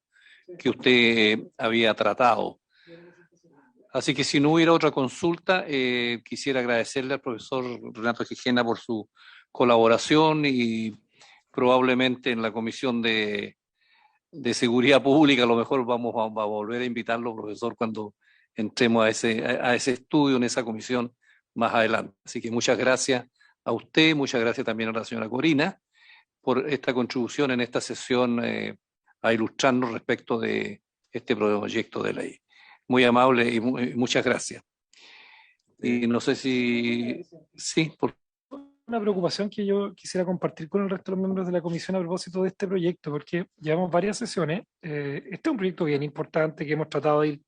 que usted había tratado. Así que si no hubiera otra consulta, quisiera agradecerle al profesor Renato Gijena por su colaboración y probablemente en la Comisión de Seguridad Pública a lo mejor vamos a volver a invitarlo, profesor, cuando entremos a ese estudio en esa comisión más adelante. Así que muchas gracias a usted, muchas gracias también a la señora Corina por esta contribución en esta sesión a ilustrarnos respecto de este proyecto de ley. Muy amable y muchas gracias. Y no sé si... Sí, por... Una preocupación que yo quisiera compartir con el resto de los miembros de la comisión a propósito de este proyecto, porque llevamos varias sesiones. Este es un proyecto bien importante que hemos tratado de ir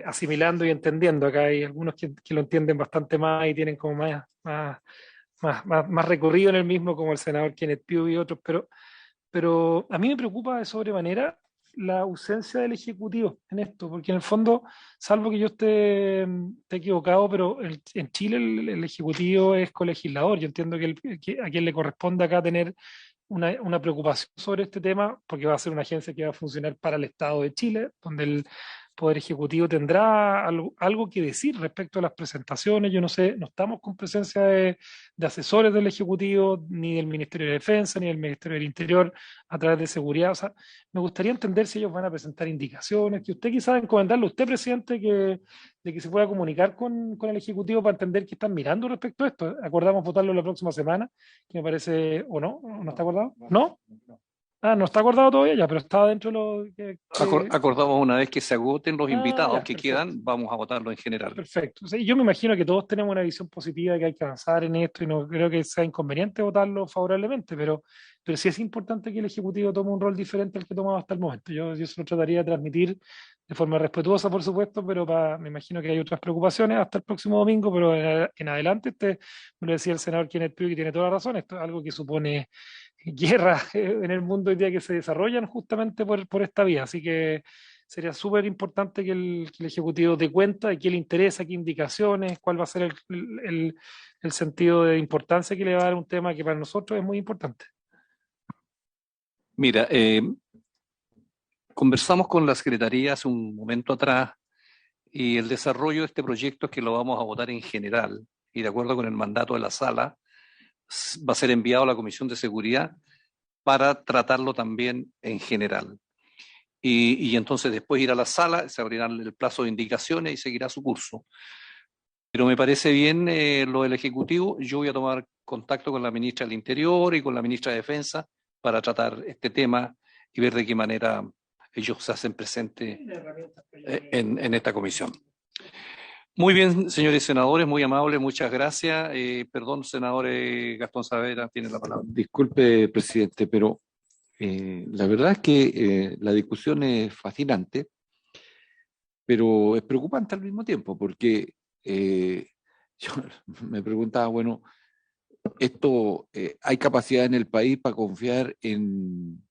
asimilando y entendiendo. Acá hay algunos que lo entienden bastante más y tienen como más recorrido en el mismo, como el senador Kenneth Pugh y otros, pero a mí me preocupa de sobremanera la ausencia del Ejecutivo en esto, porque en el fondo, salvo que yo esté equivocado, pero en Chile el Ejecutivo es colegislador. Yo entiendo que a quien le corresponde acá tener una preocupación sobre este tema, porque va a ser una agencia que va a funcionar para el Estado de Chile, donde el Poder Ejecutivo tendrá algo que decir respecto a las presentaciones. Yo no sé, no estamos con presencia de asesores del Ejecutivo, ni del Ministerio de Defensa, ni del Ministerio del Interior, a través de seguridad. O sea, me gustaría entender si ellos van a presentar indicaciones, que usted quizás encomendarle, usted, presidente, de que se pueda comunicar con el Ejecutivo para entender que están mirando respecto a esto. Acordamos votarlo la próxima semana, que me parece, ¿o no? ¿No está acordado? ¿No? Ah, no está acordado todavía ya, pero estaba dentro de lo... Acordamos una vez que se agoten los invitados ya, que perfecto. Quedan, vamos a votarlo en general. Perfecto. Sí, yo me imagino que todos tenemos una visión positiva de que hay que avanzar en esto y no creo que sea inconveniente votarlo favorablemente, pero sí es importante que el Ejecutivo tome un rol diferente al que tomaba hasta el momento. Yo se lo trataría de transmitir de forma respetuosa, por supuesto, pero me imagino que hay otras preocupaciones hasta el próximo domingo, pero en adelante, me lo decía el senador Kenneth Pugh, que tiene toda la razón, esto es algo que supone guerra en el mundo hoy día que se desarrollan justamente por esta vía. Así que sería súper importante que el Ejecutivo dé cuenta de qué le interesa, qué indicaciones, cuál va a ser el sentido de importancia que le va a dar un tema que para nosotros es muy importante. Mira, conversamos con la Secretaría hace un momento atrás y el desarrollo de este proyecto es que lo vamos a votar en general y de acuerdo con el mandato de la sala va a ser enviado a la Comisión de Seguridad para tratarlo también en general. Y entonces después ir a la sala, se abrirá el plazo de indicaciones y seguirá su curso. Pero me parece bien lo del Ejecutivo. Yo voy a tomar contacto con la ministra del Interior y con la ministra de Defensa para tratar este tema y ver de qué manera ellos se hacen presentes en esta comisión. Muy bien, señores senadores, muy amables, muchas gracias. Perdón, senador Gastón Saavedra, tiene la palabra. Disculpe, presidente, pero La verdad es que la discusión es fascinante, pero es preocupante al mismo tiempo, porque yo me preguntaba, bueno, ¿hay capacidad en el país para confiar en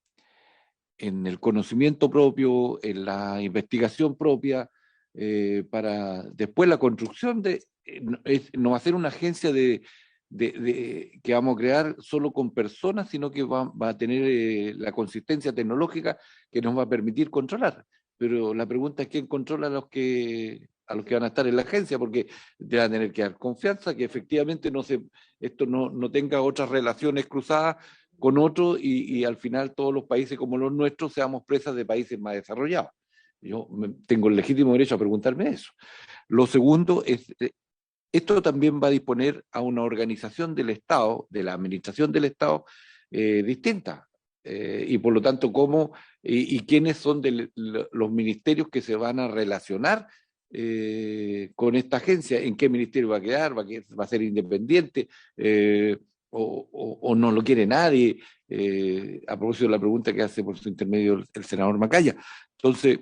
el conocimiento propio, en la investigación propia, para después la construcción no va a ser una agencia que vamos a crear solo con personas, sino que va a tener la consistencia tecnológica que nos va a permitir controlar? Pero la pregunta es quién controla a los que van a estar en la agencia, porque te van a tener que dar confianza que efectivamente esto no tenga otras relaciones cruzadas con otros y al final todos los países como los nuestros seamos presas de países más desarrollados. Yo tengo el legítimo derecho a preguntarme eso. Lo segundo es, esto también va a disponer a una organización del Estado, de la administración del Estado, distinta. Y por lo tanto, cómo y quiénes son los ministerios que se van a relacionar con esta agencia, en qué ministerio va a quedar, va a ser independiente, o no lo quiere nadie, a propósito de la pregunta que hace por su intermedio el senador Macaya. Entonces,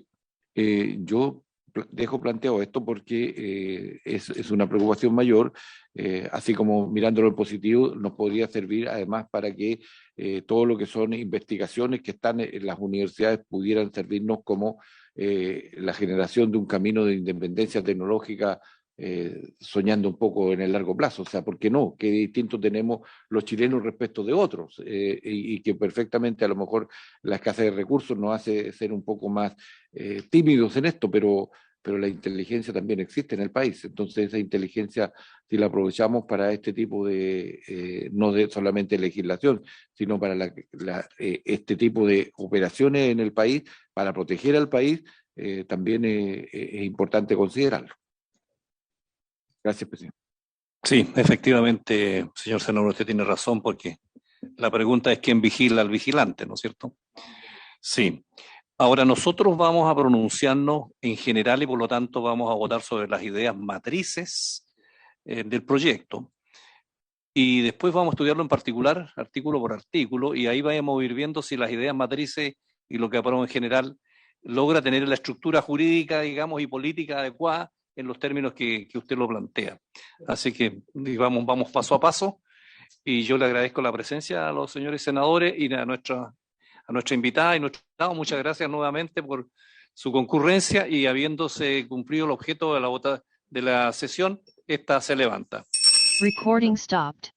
yo dejo planteado esto porque es una preocupación mayor, así como mirándolo en positivo, nos podría servir además para que todo lo que son investigaciones que están en las universidades pudieran servirnos como la generación de un camino de independencia tecnológica, soñando un poco en el largo plazo. O sea, ¿por qué no? ¿Qué distinto tenemos los chilenos respecto de otros? Y que perfectamente a lo mejor la escasez de recursos nos hace ser un poco más tímidos en esto, pero la inteligencia también existe en el país. Entonces esa inteligencia, si la aprovechamos para este tipo no de solamente legislación, sino para este tipo de operaciones en el país, para proteger al país, también es importante considerarlo. Gracias, presidente. Sí, efectivamente, señor senador, usted tiene razón, porque la pregunta es quién vigila al vigilante, ¿no es cierto? Sí. Ahora, nosotros vamos a pronunciarnos en general y por lo tanto vamos a votar sobre las ideas matrices del proyecto. Y después vamos a estudiarlo en particular, artículo por artículo, y ahí vamos a ir viendo si las ideas matrices y lo que aprobamos en general logra tener la estructura jurídica, digamos, y política adecuada en los términos que usted lo plantea. Así que vamos paso a paso, y yo le agradezco la presencia a los señores senadores y a nuestra invitada y nuestro invitado. Muchas gracias nuevamente por su concurrencia, y habiéndose cumplido el objeto de la sesión, esta se levanta. Recording stopped.